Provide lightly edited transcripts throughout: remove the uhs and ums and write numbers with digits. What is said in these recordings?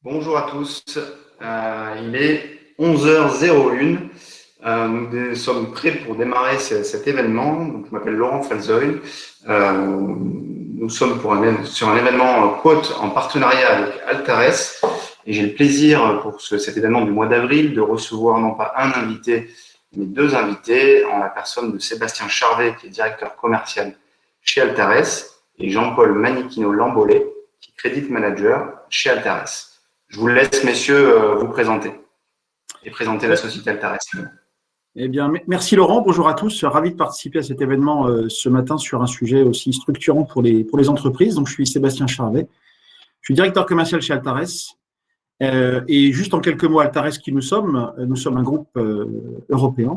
Bonjour à tous, il est 11h01. Nous sommes prêts pour démarrer cet événement. Donc, je m'appelle Laurent Falzoy. Nous sommes sur un événement Quote en partenariat avec Altares et j'ai le plaisir pour cet événement du mois d'avril de recevoir non pas un invité mais deux invités en la personne de Sébastien Charvet qui est directeur commercial chez Altares et Jean-Paul Maniquino-Lambollet qui est Credit Manager chez Altares. Je vous laisse, messieurs, vous présenter et présenter la société Altares. Eh bien, merci Laurent, bonjour à tous. Ravi de participer à cet événement ce matin sur un sujet aussi structurant pour les entreprises. Donc, je suis Sébastien Charvet, je suis directeur commercial chez Altares. Et juste en quelques mots, Altares, qui nous sommes un groupe européen,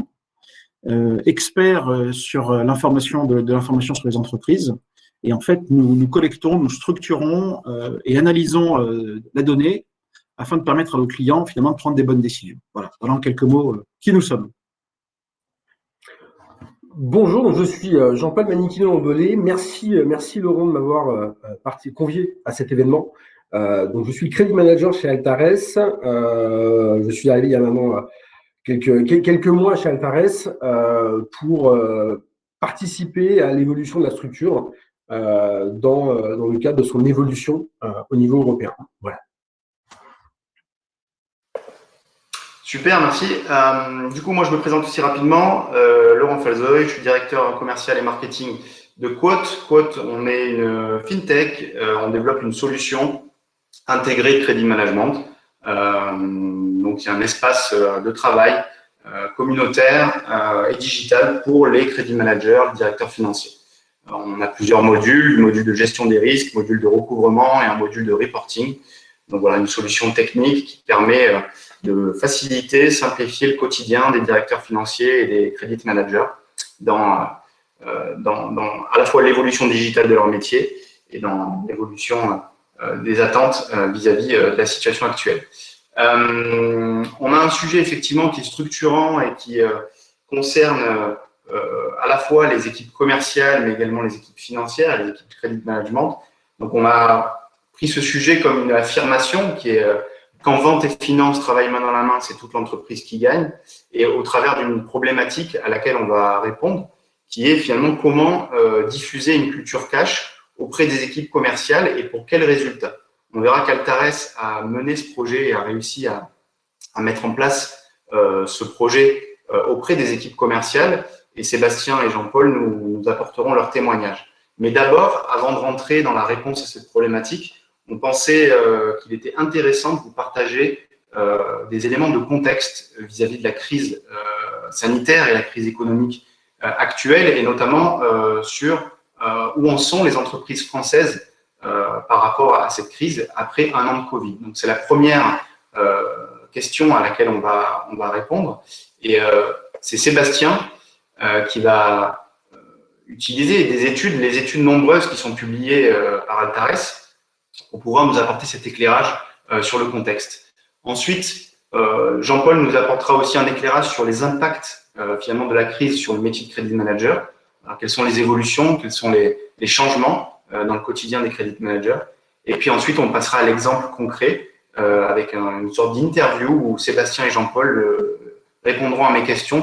expert sur l'information de l'information sur les entreprises. Et en fait, nous collectons, nous structurons et analysons la donnée afin de permettre à nos clients finalement de prendre des bonnes décisions. Voilà en quelques mots qui nous sommes. Bonjour, donc je suis Jean-Paul Maniquino-Lambollet. Merci Laurent de m'avoir convié à cet événement. Donc je suis Credit Manager chez Altares. Je suis arrivé il y a maintenant quelques mois chez Altares pour participer à l'évolution de la structure dans le cadre de son évolution au niveau européen. Voilà. Super, merci. Du coup, moi, je me présente aussi rapidement. Laurent Falzoy, je suis directeur commercial et marketing de Quote. Quote, on est une fintech. On développe une solution intégrée de crédit management. Donc, il y a un espace de travail communautaire et digital pour les crédit managers, les directeurs financiers. On a plusieurs modules, module de gestion des risques, module de recouvrement et un module de reporting. Donc, voilà, une solution technique qui permet de faciliter, simplifier le quotidien des directeurs financiers et des credit managers dans à la fois l'évolution digitale de leur métier et dans l'évolution des attentes vis-à-vis de la situation actuelle. On a un sujet effectivement qui est structurant et qui concerne à la fois les équipes commerciales mais également les équipes financières et les équipes de credit management. Donc, on a pris ce sujet comme une affirmation qui est quand vente et finance travaillent main dans la main, c'est toute l'entreprise qui gagne, et au travers d'une problématique à laquelle on va répondre, qui est finalement comment diffuser une culture cash auprès des équipes commerciales et pour quels résultats. On verra qu'Altares a mené ce projet et a réussi à mettre en place ce projet auprès des équipes commerciales, et Sébastien et Jean-Paul nous apporteront leur témoignage. Mais d'abord, avant de rentrer dans la réponse à cette problématique, on pensait qu'il était intéressant de vous partager des éléments de contexte vis-à-vis de la crise sanitaire et la crise économique actuelle, et notamment sur où en sont les entreprises françaises par rapport à cette crise après un an de Covid. Donc, c'est la première question à laquelle on va répondre. Et c'est Sébastien qui va utiliser les études nombreuses qui sont publiées par Altares pour pouvoir nous apporter cet éclairage sur le contexte. Ensuite, Jean-Paul nous apportera aussi un éclairage sur les impacts finalement de la crise sur le métier de credit manager. Alors, quelles sont les évolutions, quels sont les changements dans le quotidien des credit managers. Et puis ensuite, on passera à l'exemple concret avec une sorte d'interview où Sébastien et Jean-Paul répondront à mes questions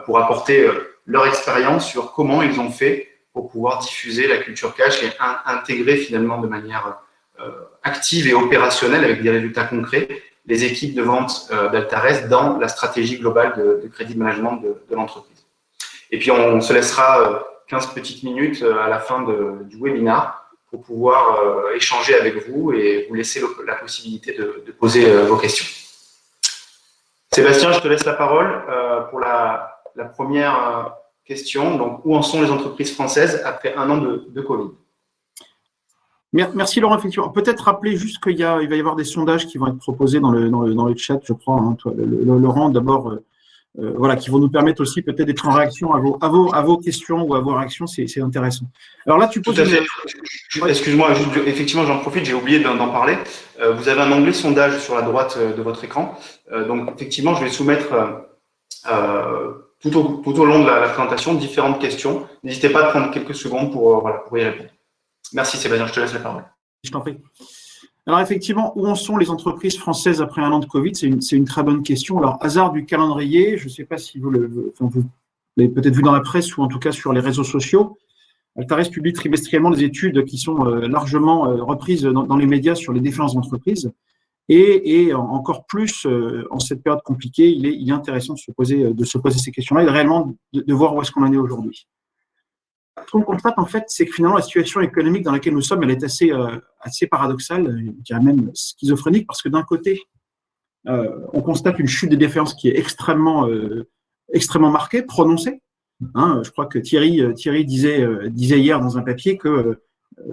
pour apporter leur expérience sur comment ils ont fait pour pouvoir diffuser la culture cash et intégrer finalement de manière active et opérationnelle avec des résultats concrets les équipes de vente d'Altares dans la stratégie globale de crédit management de l'entreprise. Et puis on se laissera 15 petites minutes à la fin du webinaire pour pouvoir échanger avec vous et vous laisser la possibilité de poser vos questions. Sébastien, je te laisse la parole pour la première question. Donc, où en sont les entreprises françaises après un an de Covid? Merci Laurent, effectivement. Peut-être rappeler juste qu'il va y avoir des sondages qui vont être proposés dans le chat, je crois, hein, Laurent, d'abord, voilà, qui vont nous permettre aussi peut-être d'être en réaction à vos questions ou à vos réactions, c'est intéressant. Alors là, tu poses… Tout à fait. Excuse-moi, effectivement, j'en profite, j'ai oublié d'en parler. Vous avez un onglet sondage sur la droite de votre écran. Donc, effectivement, je vais soumettre tout au long de la présentation différentes questions. N'hésitez pas à prendre quelques secondes pour y répondre. Merci Sébastien, je te laisse la parole. Je t'en prie. Alors effectivement, où en sont les entreprises françaises après un an de Covid? C'est une très bonne question. Alors, hasard du calendrier, je ne sais pas si vous l'avez peut-être vu dans la presse ou en tout cas sur les réseaux sociaux. Altares publie trimestriellement des études qui sont largement reprises dans les médias sur les défaillances d'entreprises. Et encore plus en cette période compliquée, il est intéressant de se poser ces questions-là et réellement de voir où est-ce qu'on en est aujourd'hui. Ce qu'on constate, en fait, c'est que finalement, la situation économique dans laquelle nous sommes, elle est assez paradoxale, je dirais même schizophrénique, parce que d'un côté, on constate une chute des défaillances qui est extrêmement marquée, prononcée. Hein, je crois que Thierry disait hier dans un papier que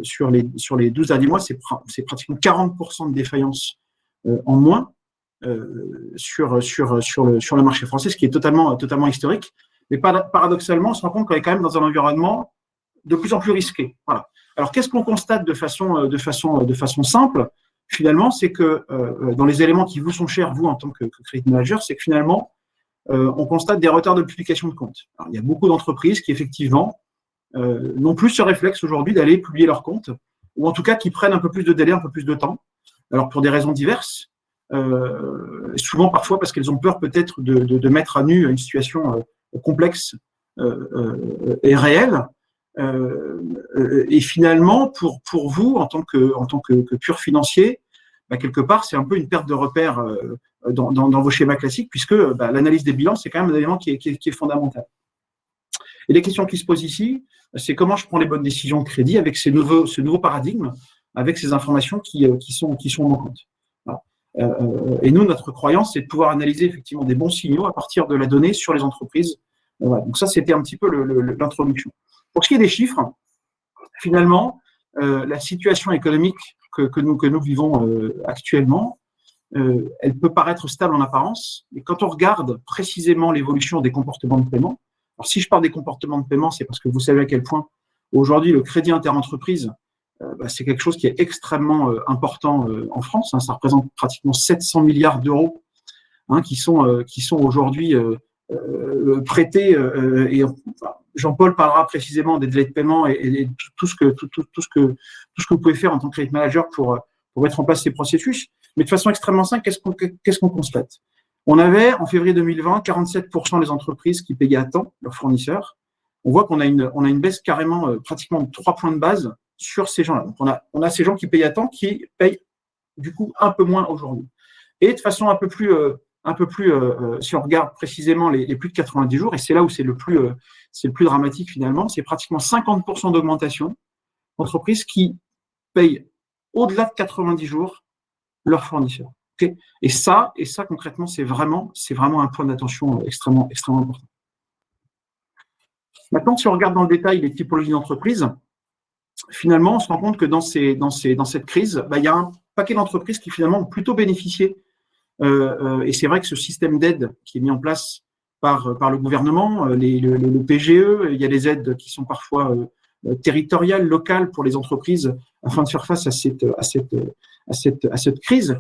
sur les 12 derniers mois, c'est pratiquement 40% de défaillances en moins sur le marché français, ce qui est totalement historique. Mais paradoxalement, on se rend compte qu'on est quand même dans un environnement de plus en plus risqué. Voilà. Alors, qu'est-ce qu'on constate de façon simple? Finalement, c'est que dans les éléments qui vous sont chers, vous, en tant que credit manager, c'est que finalement, on constate des retards de publication de comptes. Alors, il y a beaucoup d'entreprises qui, effectivement, n'ont plus ce réflexe aujourd'hui d'aller publier leurs comptes, ou en tout cas qui prennent un peu plus de délai, un peu plus de temps. Alors, pour des raisons diverses, souvent parfois parce qu'elles ont peur peut-être de mettre à nu une situation complexe et réelle. Et finalement, pour vous, en tant que pur financier, quelque part, c'est un peu une perte de repère dans vos schémas classiques, puisque l'analyse des bilans, c'est quand même un élément qui est fondamental. Et les questions qui se posent ici, c'est comment je prends les bonnes décisions de crédit avec ce nouveau paradigme, avec ces informations qui sont manquantes. Voilà. Et nous, notre croyance, c'est de pouvoir analyser effectivement des bons signaux à partir de la donnée sur les entreprises. Voilà. Donc ça, c'était un petit peu l'introduction. Pour ce qui est des chiffres, finalement, la situation économique que nous vivons actuellement, elle peut paraître stable en apparence, mais quand on regarde précisément l'évolution des comportements de paiement, alors si je parle des comportements de paiement, c'est parce que vous savez à quel point aujourd'hui le crédit interentreprise, c'est quelque chose qui est extrêmement important en France. Hein, ça représente pratiquement 700 milliards d'euros qui sont aujourd'hui prêtés. Et Jean-Paul parlera précisément des délais de paiement et tout ce que vous pouvez faire en tant que credit manager pour mettre en place ces processus. Mais de façon extrêmement simple, qu'est-ce qu'on constate? On avait, en février 2020, 47% des entreprises qui payaient à temps leurs fournisseurs. On voit qu'on a une baisse carrément, pratiquement de 3 points de base sur ces gens-là. Donc, on a ces gens qui payent à temps qui payent, du coup, un peu moins aujourd'hui. Et de façon un peu plus, si on regarde précisément les plus de 90 jours, et c'est là où c'est le plus dramatique finalement, c'est pratiquement 50% d'augmentation d'entreprises qui payent au-delà de 90 jours leurs fournisseurs. Okay, et ça concrètement, c'est vraiment un point d'attention extrêmement important. Maintenant, si on regarde dans le détail les typologies d'entreprises, finalement, on se rend compte que dans cette crise, il y a un paquet d'entreprises qui finalement ont plutôt bénéficié. Et c'est vrai que ce système d'aide qui est mis en place par le gouvernement, le PGE, il y a des aides qui sont parfois territoriales, locales pour les entreprises afin de faire face à cette crise.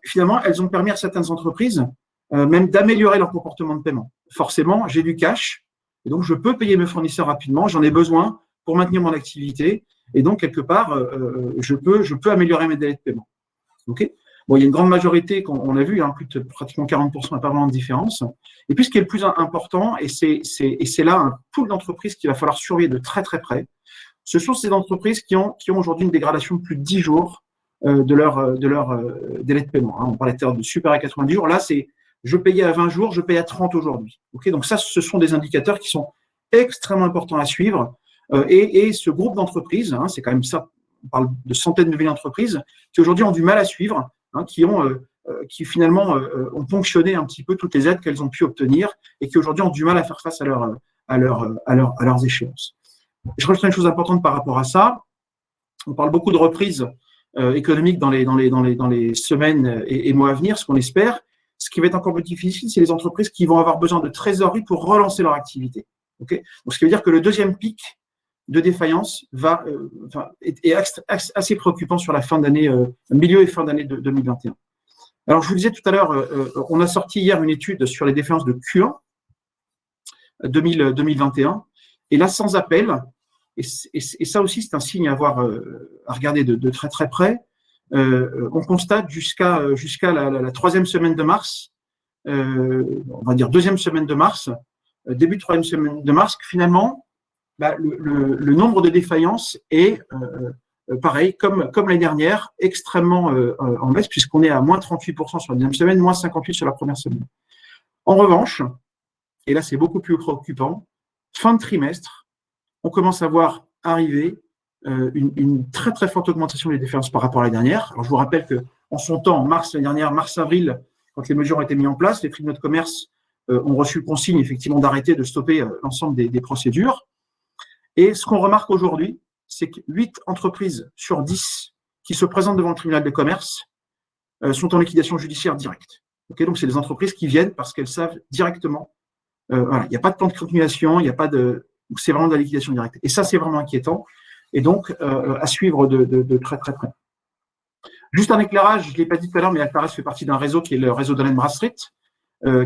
Finalement, elles ont permis à certaines entreprises même d'améliorer leur comportement de paiement. Forcément, j'ai du cash, et donc je peux payer mes fournisseurs rapidement, j'en ai besoin pour maintenir mon activité, et donc quelque part, je peux améliorer mes délais de paiement. Okay, bon, il y a une grande majorité, on a vu, plus de pratiquement 40%, pas vraiment de différence. Et puis, ce qui est le plus important, et c'est là un pool d'entreprises qu'il va falloir surveiller de très très près, ce sont ces entreprises qui ont aujourd'hui une dégradation de plus de 10 jours de leur délai de paiement. On parlait de supérieur à 90 jours. Là, c'est je payais à 20 jours, je paye à 30 aujourd'hui. Okay, donc ça, ce sont des indicateurs qui sont extrêmement importants à suivre. Et ce groupe d'entreprises, c'est quand même ça, on parle de centaines de milliers d'entreprises qui aujourd'hui ont du mal à suivre, qui finalement ont ponctionné un petit peu toutes les aides qu'elles ont pu obtenir et qui aujourd'hui ont du mal à faire face à leurs échéances. Je rajouterai une chose importante par rapport à ça. On parle beaucoup de reprise économique dans les semaines et mois à venir, ce qu'on espère. Ce qui va être encore plus difficile, c'est les entreprises qui vont avoir besoin de trésorerie pour relancer leur activité. Okay, donc, ce qui veut dire que le deuxième pic de défaillance est assez préoccupant sur la fin d'année, milieu et fin d'année de 2021. Alors, je vous disais tout à l'heure, on a sorti hier une étude sur les défaillances de Q1 2021, et là, sans appel, et ça aussi, c'est un signe à regarder de très très près. on constate jusqu'à la troisième semaine de mars, on va dire deuxième semaine de mars, début de troisième semaine de mars, que finalement, le nombre de défaillances est pareil, comme l'année dernière, extrêmement en baisse, puisqu'on est à moins 38% sur la deuxième semaine, moins 58% sur la première semaine. En revanche, et là c'est beaucoup plus préoccupant, fin de trimestre, on commence à voir arriver une très très forte augmentation des défaillances par rapport à l'année dernière. Alors je vous rappelle qu'en son temps, en mars l'année dernière, mars-avril, quand les mesures ont été mises en place, les tribunaux de commerce ont reçu consigne effectivement d'arrêter, de stopper l'ensemble des procédures. Et ce qu'on remarque aujourd'hui, c'est que 8 entreprises sur 10 qui se présentent devant le tribunal de commerce sont en liquidation judiciaire directe. Okay, donc, c'est des entreprises qui viennent parce qu'elles savent directement, voilà, il n'y a pas de plan de continuation, il n'y a pas de, c'est vraiment de la liquidation directe. Et ça, c'est vraiment inquiétant. Et donc, à suivre de très, très près. Juste un éclairage, je ne l'ai pas dit tout à l'heure, mais Altares fait partie d'un réseau qui est le réseau d'Allen Bradstreet,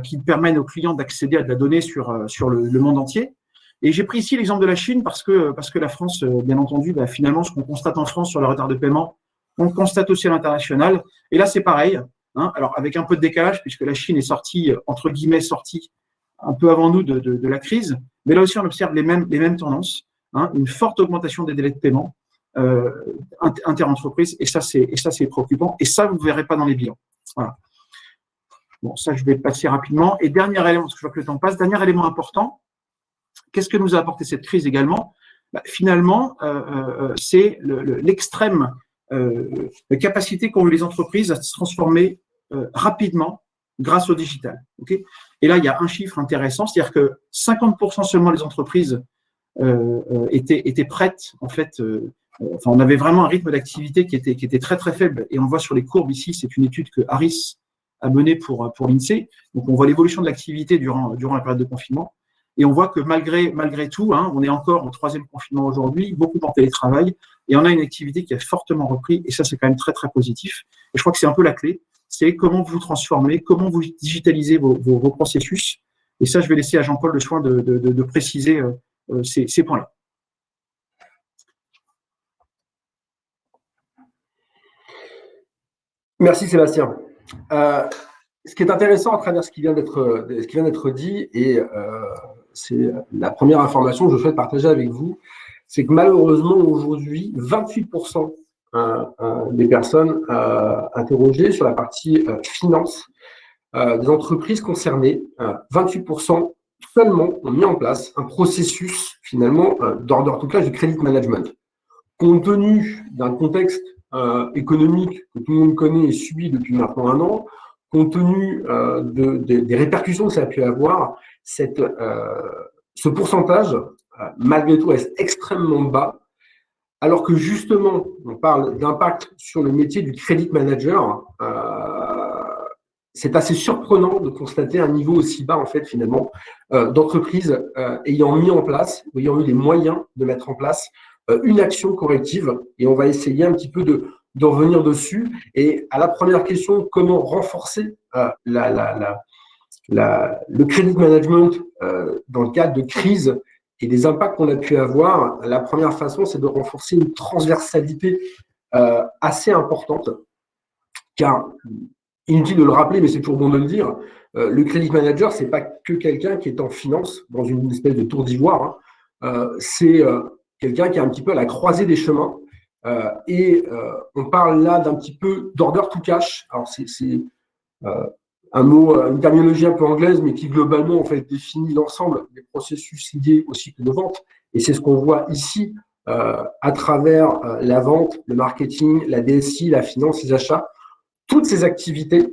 qui permet à nos clients d'accéder à de la donnée sur le monde entier. Et j'ai pris ici l'exemple de la Chine parce que la France, bien entendu, finalement, ce qu'on constate en France sur le retard de paiement, on le constate aussi à l'international. Et là, c'est pareil. Hein, alors, avec un peu de décalage, puisque la Chine est sortie, entre guillemets, sortie un peu avant nous de la crise. Mais là aussi, on observe les mêmes tendances. Hein, une forte augmentation des délais de paiement interentreprises. Et ça, c'est préoccupant. Et ça, vous ne verrez pas dans les bilans. Voilà. Bon, ça, je vais passer rapidement. Et dernier élément, parce que je vois que le temps passe, dernier élément important. Qu'est-ce que nous a apporté cette crise également? Finalement, c'est l'extrême capacité qu'ont eu les entreprises à se transformer rapidement grâce au digital. Okay, et là, il y a un chiffre intéressant, c'est-à-dire que 50% seulement des entreprises étaient prêtes. En fait, on avait vraiment un rythme d'activité qui était très très faible. Et on le voit sur les courbes ici. C'est une étude que Harris a menée pour l'INSEE. Donc, on voit l'évolution de l'activité durant la période de confinement. Et on voit que malgré tout, hein, on est encore au troisième confinement aujourd'hui, beaucoup en télétravail, et on a une activité qui a fortement repris, et ça, c'est quand même très, très positif. Et je crois que c'est un peu la clé, c'est comment vous transformez, comment vous digitalisez vos processus. Et ça, je vais laisser à Jean-Paul le soin de préciser ces points-là. Merci Sébastien. Ce qui est intéressant à travers ce qui vient d'être dit, et c'est la première information que je souhaite partager avec vous, c'est que malheureusement aujourd'hui, 28% des personnes interrogées sur la partie finance des entreprises concernées, 28% seulement ont mis en place un processus finalement d'order to cash du credit management. Compte tenu d'un contexte économique que tout le monde connaît et subit depuis maintenant 1 an, compte tenu des répercussions que ça a pu avoir, ce pourcentage, malgré tout, reste extrêmement bas, alors que justement, on parle d'impact sur le métier du credit manager. C'est assez surprenant de constater un niveau aussi bas, en fait, finalement, d'entreprises ayant mis en place, ayant eu les moyens de mettre en place une action corrective. Et on va essayer un petit peu de revenir dessus. Et à la première question, comment renforcer le credit management dans le cadre de crise et des impacts qu'on a pu avoir, la première façon, c'est de renforcer une transversalité assez importante, car, inutile de le rappeler, mais c'est toujours bon de le dire, le credit manager, c'est pas que quelqu'un qui est en finance dans une espèce de tour d'ivoire, hein. C'est quelqu'un qui est un petit peu à la croisée des chemins. On parle là d'un petit peu d'order to cash. Alors, c'est un mot, une terminologie un peu anglaise, mais qui globalement en fait définit l'ensemble des processus liés au cycle de vente. Et c'est ce qu'on voit ici à travers la vente, le marketing, la DSI, la finance, les achats. Toutes ces activités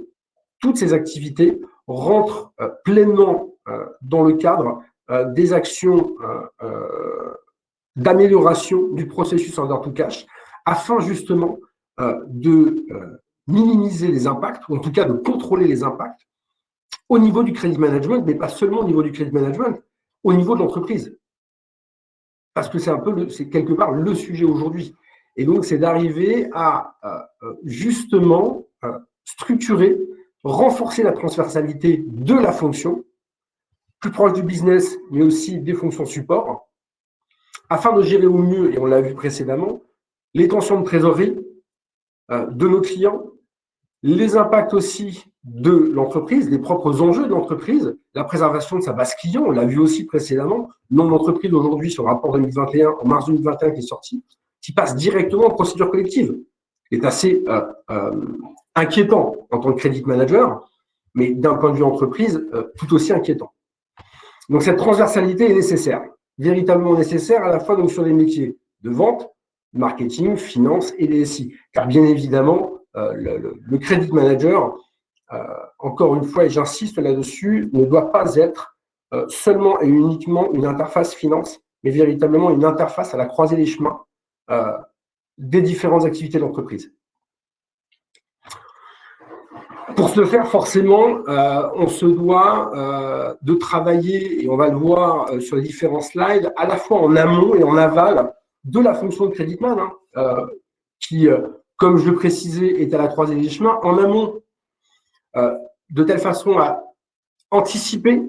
rentrent pleinement dans le cadre des actions d'amélioration du processus order to cash, afin justement de minimiser les impacts, ou en tout cas de contrôler les impacts au niveau du credit management, mais pas seulement au niveau du credit management, au niveau de l'entreprise. Parce que c'est quelque part le sujet aujourd'hui. Et donc, c'est d'arriver à justement structurer, renforcer la transversalité de la fonction, plus proche du business, mais aussi des fonctions support, afin de gérer au mieux, et on l'a vu précédemment, les tensions de trésorerie, de nos clients, les impacts aussi de l'entreprise, les propres enjeux de l'entreprise, la préservation de sa base client, on l'a vu aussi précédemment, nombre d'entreprises aujourd'hui sur le rapport 2021, en mars 2021 qui est sorti, qui passe directement en procédure collective, qui est assez inquiétant en tant que credit manager, mais d'un point de vue entreprise, tout aussi inquiétant. Donc cette transversalité est nécessaire, véritablement nécessaire à la fois donc, sur les métiers de vente, marketing, finance et DSI. Car bien évidemment, le credit manager, encore une fois, et j'insiste là-dessus, ne doit pas être seulement et uniquement une interface finance, mais véritablement une interface à la croisée des chemins des différentes activités d'entreprise. Pour ce faire, forcément, on se doit de travailler, et on va le voir sur les différents slides, à la fois en amont et en aval de la fonction de credit man, qui, comme je le précisais, est à la croisée des chemins, en amont, de telle façon à anticiper,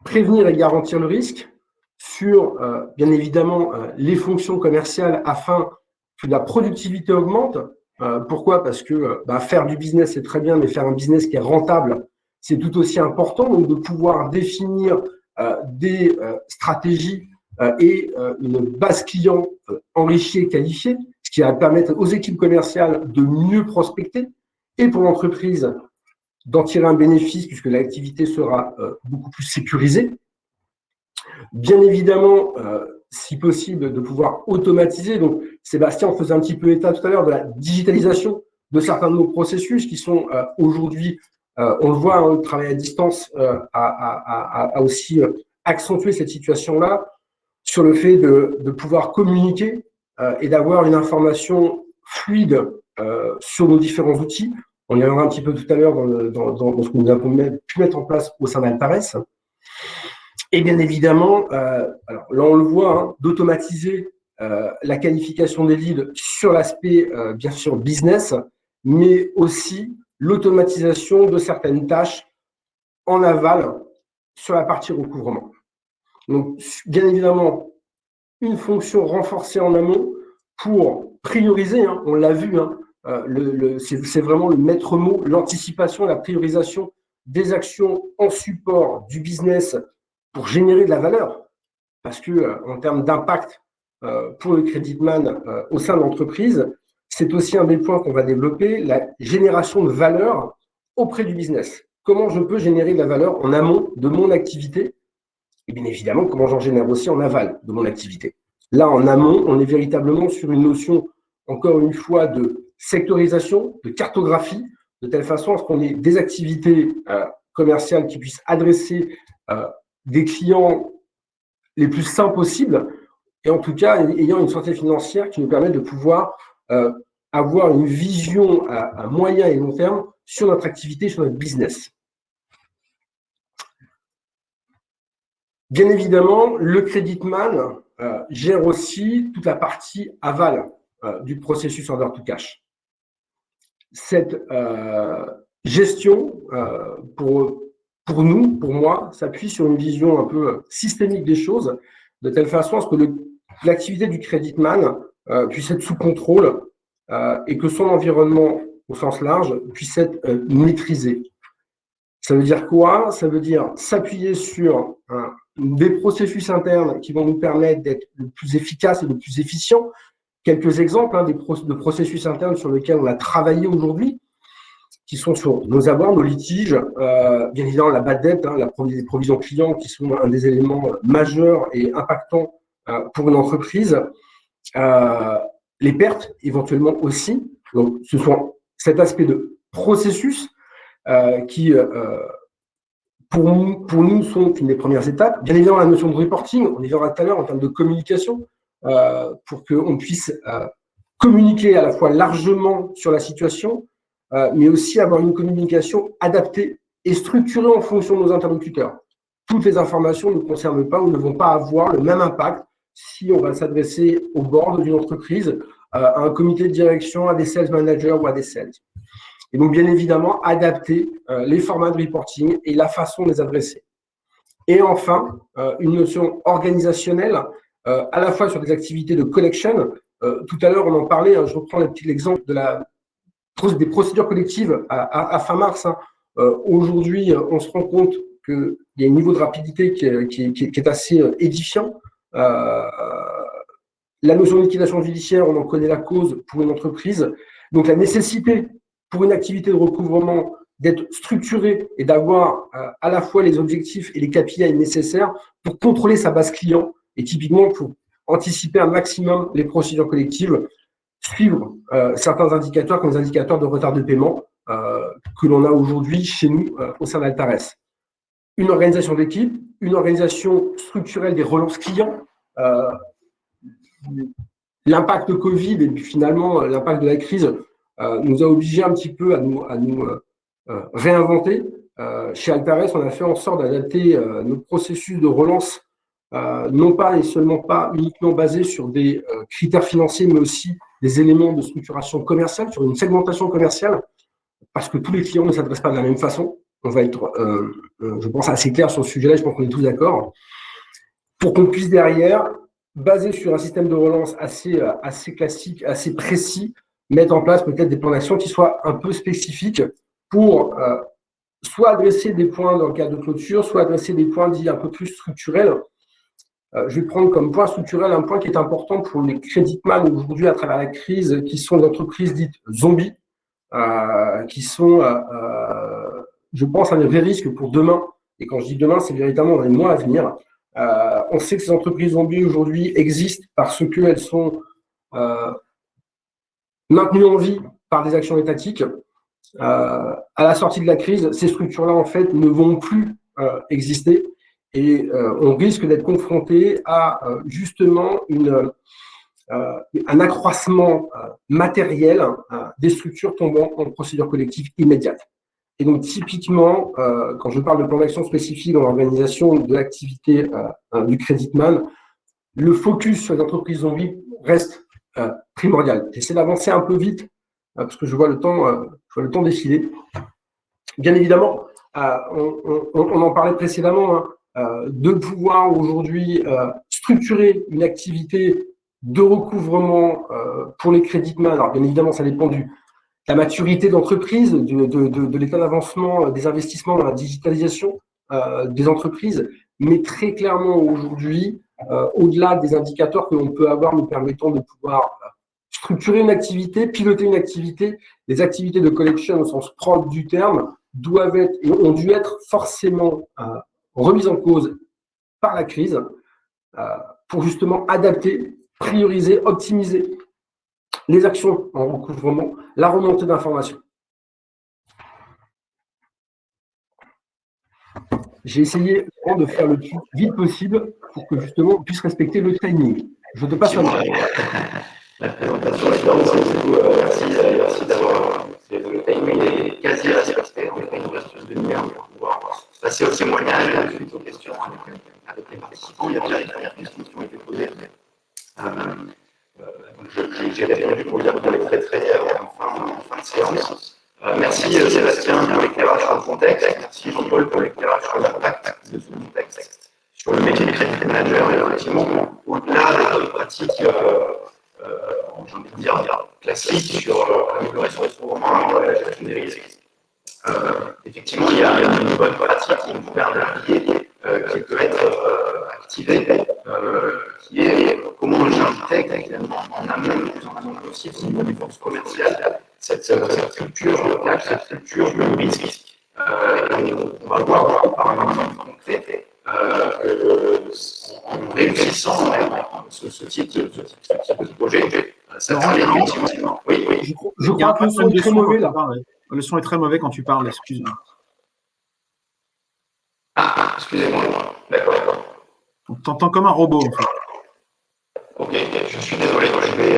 prévenir et garantir le risque sur, bien évidemment, les fonctions commerciales afin que la productivité augmente. Pourquoi? Parce que faire du business, c'est très bien, mais faire un business qui est rentable, c'est tout aussi important. Donc, de pouvoir définir des stratégies et une base client enrichie et qualifiée, ce qui va permettre aux équipes commerciales de mieux prospecter et pour l'entreprise d'en tirer un bénéfice puisque l'activité sera beaucoup plus sécurisée. Bien évidemment, si possible, de pouvoir automatiser. Donc, Sébastien en faisait un petit peu état tout à l'heure de la digitalisation de certains de nos processus qui sont aujourd'hui, on le voit, le travail à distance a aussi accentué cette situation-là sur le fait de pouvoir communiquer et d'avoir une information fluide sur nos différents outils. On y reviendra un petit peu tout à l'heure dans ce que nous avons pu mettre en place au sein d'Altares. Et bien évidemment, alors là on le voit, d'automatiser la qualification des leads sur l'aspect bien sûr business, mais aussi l'automatisation de certaines tâches en aval sur la partie recouvrement. Donc bien évidemment, une fonction renforcée en amont pour prioriser, on l'a vu, c'est vraiment le maître mot, l'anticipation, la priorisation des actions en support du business pour générer de la valeur, parce que en termes d'impact pour le credit man au sein de l'entreprise, c'est aussi un des points qu'on va développer, la génération de valeur auprès du business. Comment je peux générer de la valeur en amont de mon activité et bien évidemment comment j'en génère aussi en aval de mon activité. Là, en amont, on est véritablement sur une notion, encore une fois, de sectorisation, de cartographie, de telle façon à ce qu'on ait des activités commerciales qui puissent adresser des clients les plus sains possibles, et en tout cas ayant une santé financière qui nous permet de pouvoir avoir une vision à moyen et long terme sur notre activité, sur notre business. Bien évidemment, le credit man gère aussi toute la partie aval du processus order to cash. Cette gestion, pour nous, pour moi, s'appuie sur une vision un peu systémique des choses, de telle façon à ce que l'activité du credit man puisse être sous contrôle et que son environnement, au sens large, puisse être maîtrisé. Ça veut dire quoi? Ça veut dire s'appuyer sur des processus internes qui vont nous permettre d'être le plus efficace et le plus efficient. Quelques exemples de processus internes sur lesquels on a travaillé aujourd'hui, qui sont sur nos avoirs, nos litiges, bien évidemment la bad debt, les provisions clients qui sont un des éléments majeurs et impactants pour une entreprise, les pertes éventuellement aussi. Donc, ce sont cet aspect de processus qui, pour nous, sont une des premières étapes. Bien évidemment, la notion de reporting, on y verra tout à l'heure en termes de communication, pour qu'on puisse communiquer à la fois largement sur la situation, mais aussi avoir une communication adaptée et structurée en fonction de nos interlocuteurs. Toutes les informations ne nous concernent pas ou ne vont pas avoir le même impact si on va s'adresser au board d'une entreprise, à un comité de direction, à des sales managers ou à des sales. Et donc, bien évidemment, adapter les formats de reporting et la façon de les adresser. Et enfin, une notion organisationnelle, à la fois sur des activités de collection. Tout à l'heure, on en parlait, je reprends l'exemple de des procédures collectives à fin mars. Hein. Aujourd'hui, on se rend compte qu'il y a un niveau de rapidité qui est assez édifiant. La notion de liquidation judiciaire, on en connaît la cause pour une entreprise. Donc, la nécessité pour une activité de recouvrement d'être structurée et d'avoir à la fois les objectifs et les KPI nécessaires pour contrôler sa base client et typiquement pour anticiper un maximum les procédures collectives, suivre certains indicateurs comme les indicateurs de retard de paiement que l'on a aujourd'hui chez nous au sein d'Altares. Une organisation d'équipe, une organisation structurelle des relances clients, l'impact Covid et puis finalement l'impact de la crise nous a obligés un petit peu à nous réinventer. Chez Altares, on a fait en sorte d'adapter nos processus de relance, non pas et seulement pas uniquement basés sur des critères financiers, mais aussi des éléments de structuration commerciale, sur une segmentation commerciale, parce que tous les clients ne s'adressent pas de la même façon. On va être, je pense, assez clair sur ce sujet-là, je pense qu'on est tous d'accord, pour qu'on puisse derrière, basé sur un système de relance assez classique, assez précis, mettre en place peut-être des plans d'action qui soient un peu spécifiques pour soit adresser des points dans le cadre de clôture, soit adresser des points dits un peu plus structurels. Je vais prendre comme point structurel un point qui est important pour les creditman aujourd'hui à travers la crise, qui sont des entreprises dites zombies, qui sont, je pense, un vrai risque pour demain. Et quand je dis demain, c'est véritablement dans les mois à venir. On sait que ces entreprises zombies aujourd'hui existent parce qu'elles sont maintenues en vie par des actions étatiques. À la sortie de la crise, ces structures-là, en fait, ne vont plus exister et on risque d'être confronté à justement un accroissement matériel des structures tombant en procédure collective immédiate. Et donc, typiquement, quand je parle de plan d'action spécifique dans l'organisation de l'activité du creditman, le focus sur les entreprises zombies reste primordial. J'essaie d'avancer un peu vite parce que je vois le temps défiler. Bien évidemment, on en parlait précédemment, de pouvoir aujourd'hui structurer une activité de recouvrement pour les creditman. Alors, bien évidemment, ça dépend de la maturité d'entreprise, de l'état d'avancement des investissements dans la digitalisation des entreprises, mais très clairement aujourd'hui, au-delà des indicateurs que l'on peut avoir nous permettant de pouvoir structurer une activité, piloter une activité, les activités de collection au sens propre du terme ont dû être forcément remises en cause par la crise pour justement adapter, prioriser, optimiser les actions en recouvrement, la remontée d'informations. J'ai essayé de faire le plus vite possible pour que justement on puisse respecter le timing. Je te passe la main. La présentation est bien, merci d'avoir le timing est quasi respecté. On a une ouverture de lumière pour pouvoir passer au témoignage et aux questions avec les participants. Il y a déjà les premières questions qui ont été posées. J'ai répondu pour dire qu'on est très en fin de séance. Merci Sébastien pour l'éclairage sur le contexte. Merci Jean-Paul pour l'éclairage sur l'impact de ce contexte sur le métier de crédit manager et effectivement au-delà des pratiques, j'ai envie de dire classiques sur l'amélioration des recouvrements, la gestion des risques. Effectivement, il y a une bonne pratique qui nous permet qui peut être activée, qui est comment j'intègre également en amont le plus en amont possible au niveau des forces commerciales cette culture de risque. On va voir par un exemple concret en réussissant ce type de projet, ça va aller effectivement. Oui. Je crois que le son est très mauvais là. Le son est très mauvais quand tu parles, excuse-moi. Ah, excusez-moi. D'accord. On t'entend comme un robot en fait. Ok, je suis désolé, je vais...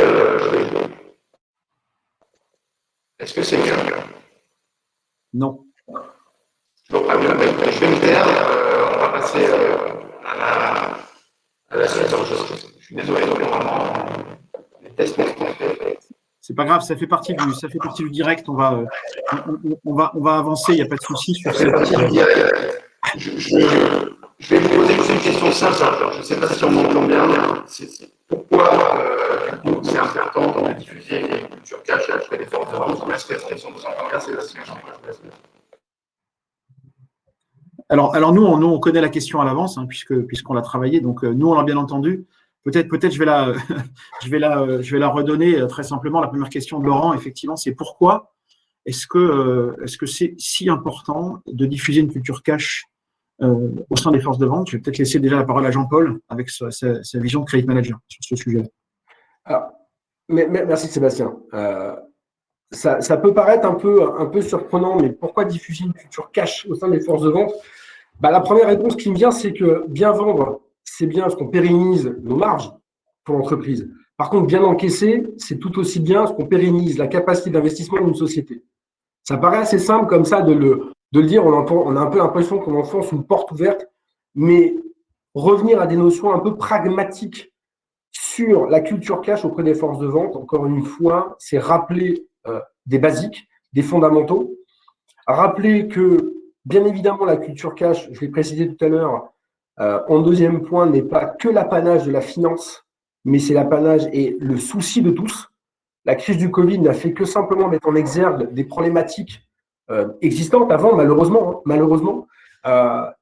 Est-ce que c'est mieux? Non. Je vais me taire, on va passer à la suite. Je suis désolé, vraiment, les tests. C'est pas grave, ça fait partie du direct. On va avancer, il n'y a pas de souci sur ça. Je vais vous poser une question simple. Je ne sais pas si on m'entend bien. C'est pourquoi c'est important de diffuser les cultures cash auprès des forces de vente. Est-ce que sont vous en merci. Alors nous, on connaît la question à l'avance, hein, puisqu'on l'a travaillé. Donc, nous, on l'a bien entendu. Peut-être je vais la redonner très simplement. La première question de Laurent, effectivement, c'est pourquoi est-ce que c'est si important de diffuser une culture cash au sein des forces de vente? Je vais peut-être laisser déjà la parole à Jean-Paul avec sa vision de Credit Manager sur ce sujet-là. Merci Sébastien. Ça peut paraître un peu surprenant, mais pourquoi diffuser une culture cash au sein des forces de vente? La première réponse qui me vient, c'est que bien vendre, c'est bien parce qu'on pérennise nos marges pour l'entreprise. Par contre, bien encaisser, c'est tout aussi bien parce qu'on pérennise la capacité d'investissement d'une société. Ça paraît assez simple comme ça de le dire, on a un peu l'impression qu'on enfonce une porte ouverte, mais revenir à des notions un peu pragmatiques sur la culture cash auprès des forces de vente, encore une fois, c'est rappeler des basiques, des fondamentaux, rappeler que, bien évidemment, la culture cash, je l'ai précisé tout à l'heure, en deuxième point, n'est pas que l'apanage de la finance, mais c'est l'apanage et le souci de tous. La crise du Covid n'a fait que simplement mettre en exergue des problématiques existantes avant, malheureusement.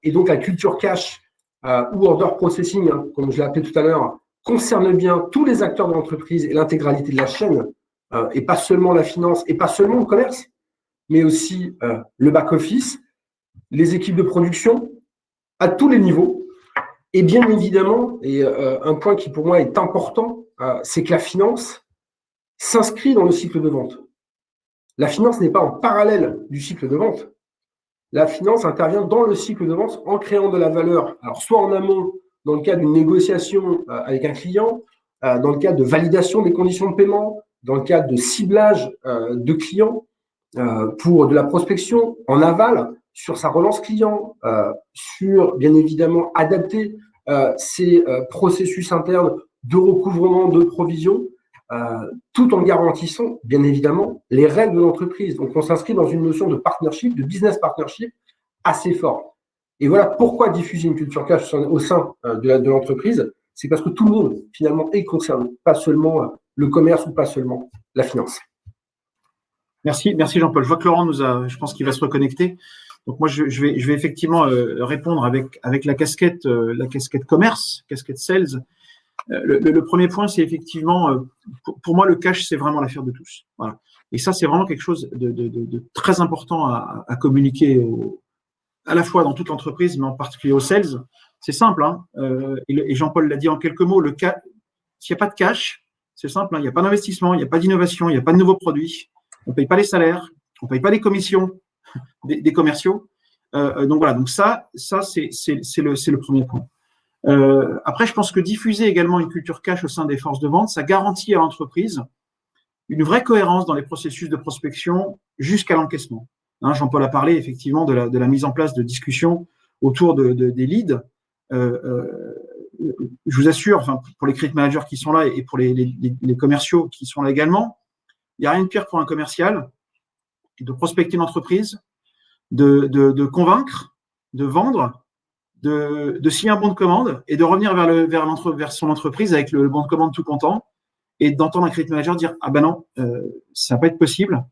Et donc, la culture cash ou order processing, hein, comme je l'ai appelé tout à l'heure, concerne bien tous les acteurs de l'entreprise et l'intégralité de la chaîne, et pas seulement la finance, et pas seulement le commerce, mais aussi le back-office, les équipes de production, à tous les niveaux. Et bien évidemment, et un point qui pour moi est important, c'est que la finance s'inscrit dans le cycle de vente. La finance n'est pas en parallèle du cycle de vente. La finance intervient dans le cycle de vente en créant de la valeur, alors soit en amont, dans le cadre d'une négociation avec un client, dans le cadre de validation des conditions de paiement, dans le cadre de ciblage de clients pour de la prospection, en aval, sur sa relance client, sur, bien évidemment, adapter ses processus internes de recouvrement de provisions, tout en garantissant, bien évidemment, les règles de l'entreprise. Donc, on s'inscrit dans une notion de partnership, de business partnership assez forte. Et voilà pourquoi diffuser une culture cash au sein de l'entreprise, c'est parce que tout le monde, finalement, est concerné, pas seulement le commerce ou pas seulement la finance. Merci Jean-Paul. Je vois que Laurent je pense qu'il va se reconnecter. Donc moi, je vais effectivement répondre avec la casquette commerce, casquette sales. Le premier point, c'est effectivement, pour moi, le cash, c'est vraiment l'affaire de tous. Voilà. Et ça, c'est vraiment quelque chose de très important à communiquer à la fois dans toute l'entreprise, mais en particulier aux sales. C'est simple, hein, et Jean-Paul l'a dit en quelques mots, s'il n'y a pas de cash, c'est simple, hein, il n'y a pas d'investissement, il n'y a pas d'innovation, il n'y a pas de nouveaux produits, on ne paye pas les salaires, on ne paye pas les commissions des commerciaux. Donc voilà, donc ça c'est le premier point. Après, je pense que diffuser également une culture cash au sein des forces de vente, ça garantit à l'entreprise une vraie cohérence dans les processus de prospection jusqu'à l'encaissement. Hein, Jean-Paul a parlé effectivement de la mise en place de discussions autour des leads. Je vous assure, enfin, pour les credit managers qui sont là et pour les commerciaux qui sont là également, il n'y a rien de pire pour un commercial de prospecter une entreprise, de convaincre, de vendre, de signer un bon de commande et de revenir vers son entreprise avec le bon de commande tout content et d'entendre un credit manager dire « Ah ben non, ça ne va pas être possible »,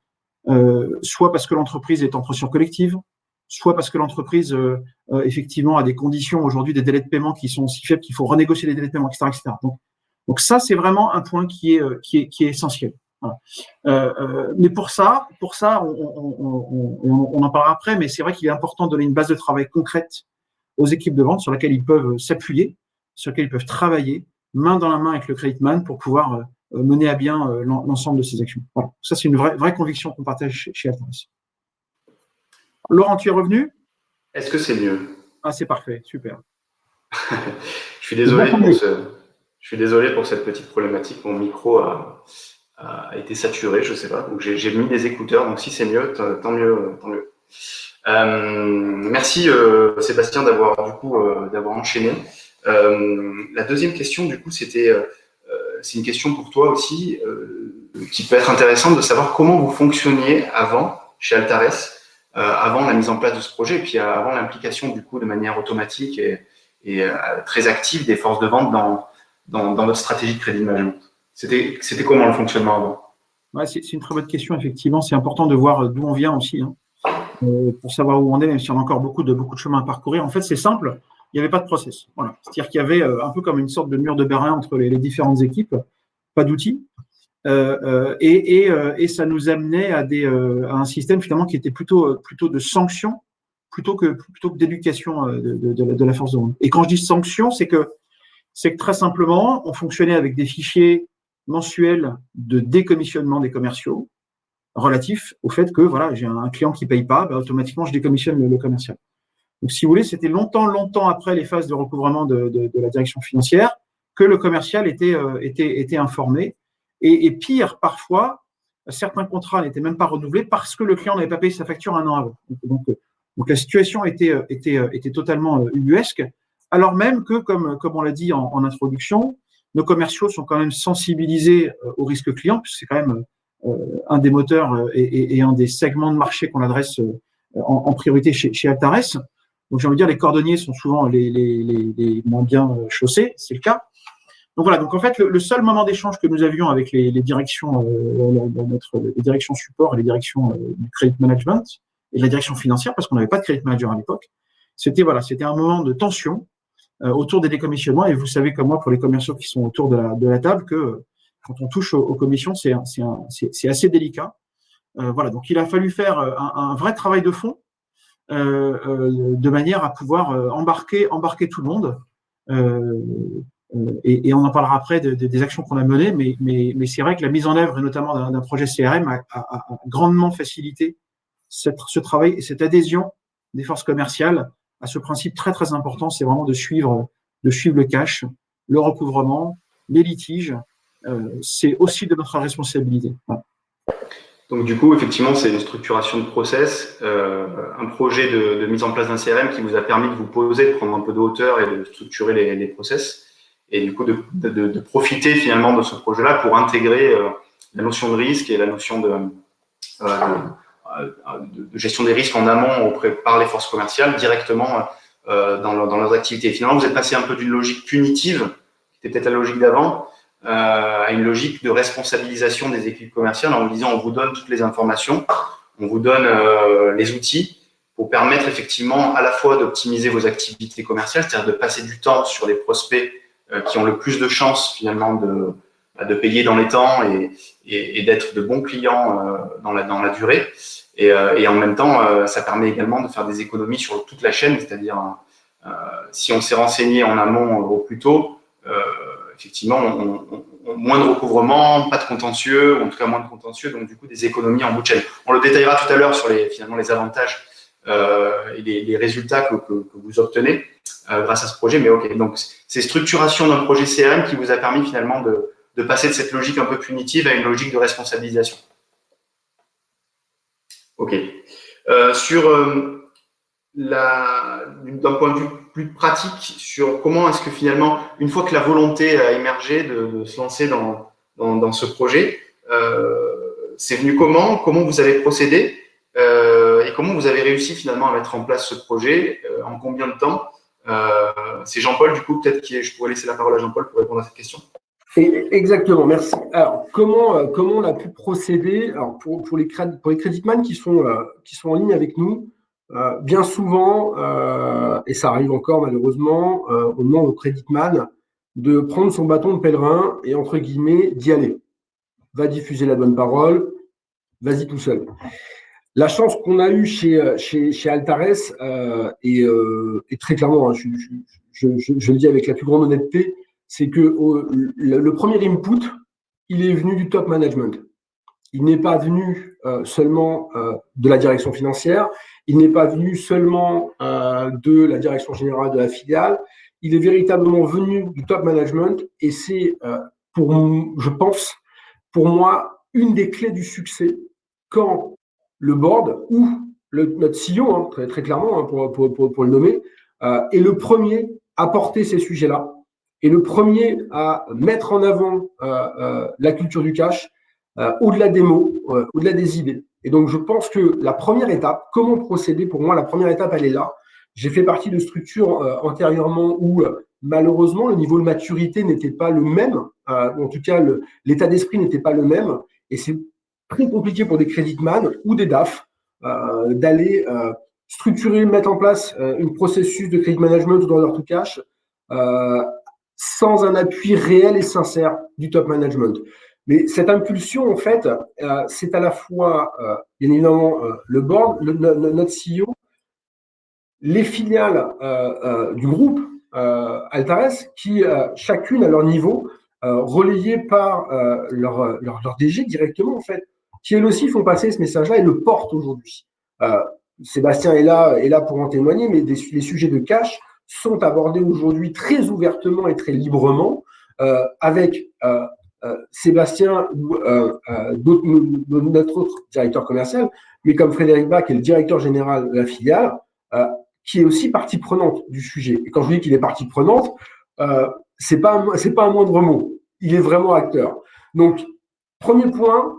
soit parce que l'entreprise est en pression collective, soit parce que l'entreprise, effectivement, a des conditions aujourd'hui, des délais de paiement qui sont si faibles qu'il faut renégocier les délais de paiement, etc. etc. Donc ça, c'est vraiment un point qui est essentiel. Voilà. Mais pour ça, on en parlera après, mais c'est vrai qu'il est important de donner une base de travail concrète aux équipes de vente sur laquelle ils peuvent s'appuyer, sur laquelle ils peuvent travailler main dans la main avec le creditman pour pouvoir mener à bien l'ensemble de ces actions. Voilà. Ça, c'est une vraie conviction qu'on partage chez Altares. Laurent, tu es revenu? Est-ce que c'est mieux? Ah, c'est parfait, super. Je suis désolé pour cette petite problématique. Mon micro a été saturé, je ne sais pas. Donc j'ai mis des écouteurs. Donc si c'est mieux, tant mieux. Merci Sébastien d'avoir enchaîné. La deuxième question, du coup, c'est une question pour toi aussi, qui peut être intéressante de savoir comment vous fonctionniez avant chez Altares, avant la mise en place de ce projet, et puis avant l'implication du coup de manière automatique et très active des forces de vente dans notre stratégie de crédit management. C'était comment le fonctionnement avant? Ouais, c'est une très bonne question, effectivement. C'est important de voir d'où on vient aussi, hein, pour savoir où on est, même si on a encore beaucoup de chemin à parcourir. En fait, c'est simple, il n'y avait pas de process. Voilà. C'est-à-dire qu'il y avait un peu comme une sorte de mur de Berlin entre les différentes équipes, pas d'outils. Et ça nous amenait à un système finalement qui était plutôt de sanctions plutôt que d'éducation de la force de vente. Et quand je dis sanctions, c'est que très simplement, on fonctionnait avec des fichiers mensuels de décommissionnement des commerciaux relatifs au fait que voilà, j'ai un client qui paye pas, ben, automatiquement je décommissionne le commercial. Donc si vous voulez, c'était longtemps après les phases de recouvrement de la direction financière que le commercial était informé. Et pire, parfois, certains contrats n'étaient même pas renouvelés parce que le client n'avait pas payé sa facture un an avant. Donc la situation était totalement ubuesque, alors même que, comme on l'a dit en introduction, nos commerciaux sont quand même sensibilisés au risque client, puisque c'est quand même un des moteurs et un des segments de marché qu'on adresse en priorité chez Altares. Donc j'ai envie de dire, les cordonniers sont souvent les moins bien chaussés, c'est le cas. Donc voilà, donc en fait, le seul moment d'échange que nous avions avec les directions, les directions support et les directions du credit management et la direction financière, parce qu'on n'avait pas de credit manager à l'époque, c'était un moment de tension autour des décommissionnements. Et vous savez comme moi, pour les commerciaux qui sont autour de la table, que quand on touche aux commissions, c'est assez délicat. Voilà, donc il a fallu faire un vrai travail de fond de manière à pouvoir embarquer tout le monde. Et on en parlera après des actions qu'on a menées, mais c'est vrai que la mise en œuvre, et notamment d'un projet CRM, a grandement facilité ce travail et cette adhésion des forces commerciales à ce principe très très important, c'est vraiment de suivre le cash, le recouvrement, les litiges. C'est aussi de notre responsabilité. Voilà. Donc du coup, effectivement, c'est une structuration de process, un projet de mise en place d'un CRM qui vous a permis de vous poser, de prendre un peu de hauteur et de structurer les process. Et du coup, de profiter finalement de ce projet-là pour intégrer la notion de risque et la notion de gestion des risques en amont par les forces commerciales directement dans leurs activités. Et finalement, vous êtes passé un peu d'une logique punitive, qui était peut-être la logique d'avant, à une logique de responsabilisation des équipes commerciales en vous disant on vous donne toutes les informations, on vous donne les outils pour permettre effectivement à la fois d'optimiser vos activités commerciales, c'est-à-dire de passer du temps sur les prospects qui ont le plus de chances finalement de payer dans les temps et d'être de bons clients dans la durée. Et en même temps, ça permet également de faire des économies sur toute la chaîne, c'est-à-dire si on s'est renseigné en amont au plus tôt, effectivement, moins de recouvrement, pas de contentieux, ou en tout cas moins de contentieux, donc du coup des économies en bout de chaîne. On le détaillera tout à l'heure sur finalement les avantages et les résultats que vous obtenez grâce à ce projet. Mais ok, donc c'est structuration d'un projet CRM qui vous a permis finalement de passer de cette logique un peu punitive à une logique de responsabilisation. Ok. D'un point de vue plus pratique, sur comment est-ce que finalement, une fois que la volonté a émergé de se lancer dans ce projet, c'est venu comment vous avez procédé et comment vous avez réussi finalement à mettre en place ce projet, en combien de temps? C'est Jean-Paul, du coup, peut-être je pourrais laisser la parole à Jean-Paul pour répondre à cette question. Exactement, merci. Alors, comment on a pu procéder? Alors, pour les creditman qui sont en ligne avec nous, bien souvent, et ça arrive encore malheureusement, on demande au creditman de prendre son bâton de pèlerin et entre guillemets d'y aller. Va diffuser la bonne parole, vas-y tout seul. La chance qu'on a eue chez Altares, et très clairement, hein, je le dis avec la plus grande honnêteté, c'est que le premier input, il est venu du top management. Il n'est pas venu seulement de la direction financière, il n'est pas venu seulement de la direction générale de la filiale, il est véritablement venu du top management et c'est, je pense, pour moi, une des clés du succès quand le board ou notre CEO, hein, très, très clairement, hein, pour le nommer, est le premier à porter ces sujets-là et le premier à mettre en avant la culture du cash au-delà des mots, au-delà des idées. Et donc, je pense que la première étape, comment procéder, pour moi, la première étape, elle est là. J'ai fait partie de structures antérieurement où malheureusement, le niveau de maturité n'était pas le même. En tout cas, l'état d'esprit n'était pas le même. Et c'est très compliqué pour des creditman ou des DAF d'aller structurer, mettre en place un processus de credit management ou d'order to cash sans un appui réel et sincère du top management. Mais cette impulsion, en fait, c'est à la fois, bien évidemment, le board, notre CEO, les filiales du groupe Altares, qui chacune à leur niveau, relayées par leur DG directement, en fait, qui elles aussi font passer ce message-là et le portent aujourd'hui. Sébastien est là pour en témoigner, mais les sujets de cash sont abordés aujourd'hui très ouvertement et très librement avec Sébastien ou notre autre directeur commercial, mais comme Frédéric Bach, qui est le directeur général de la filiale, qui est aussi partie prenante du sujet. Et quand je dis qu'il est partie prenante, c'est pas un moindre mot. Il est vraiment acteur. Donc, premier point,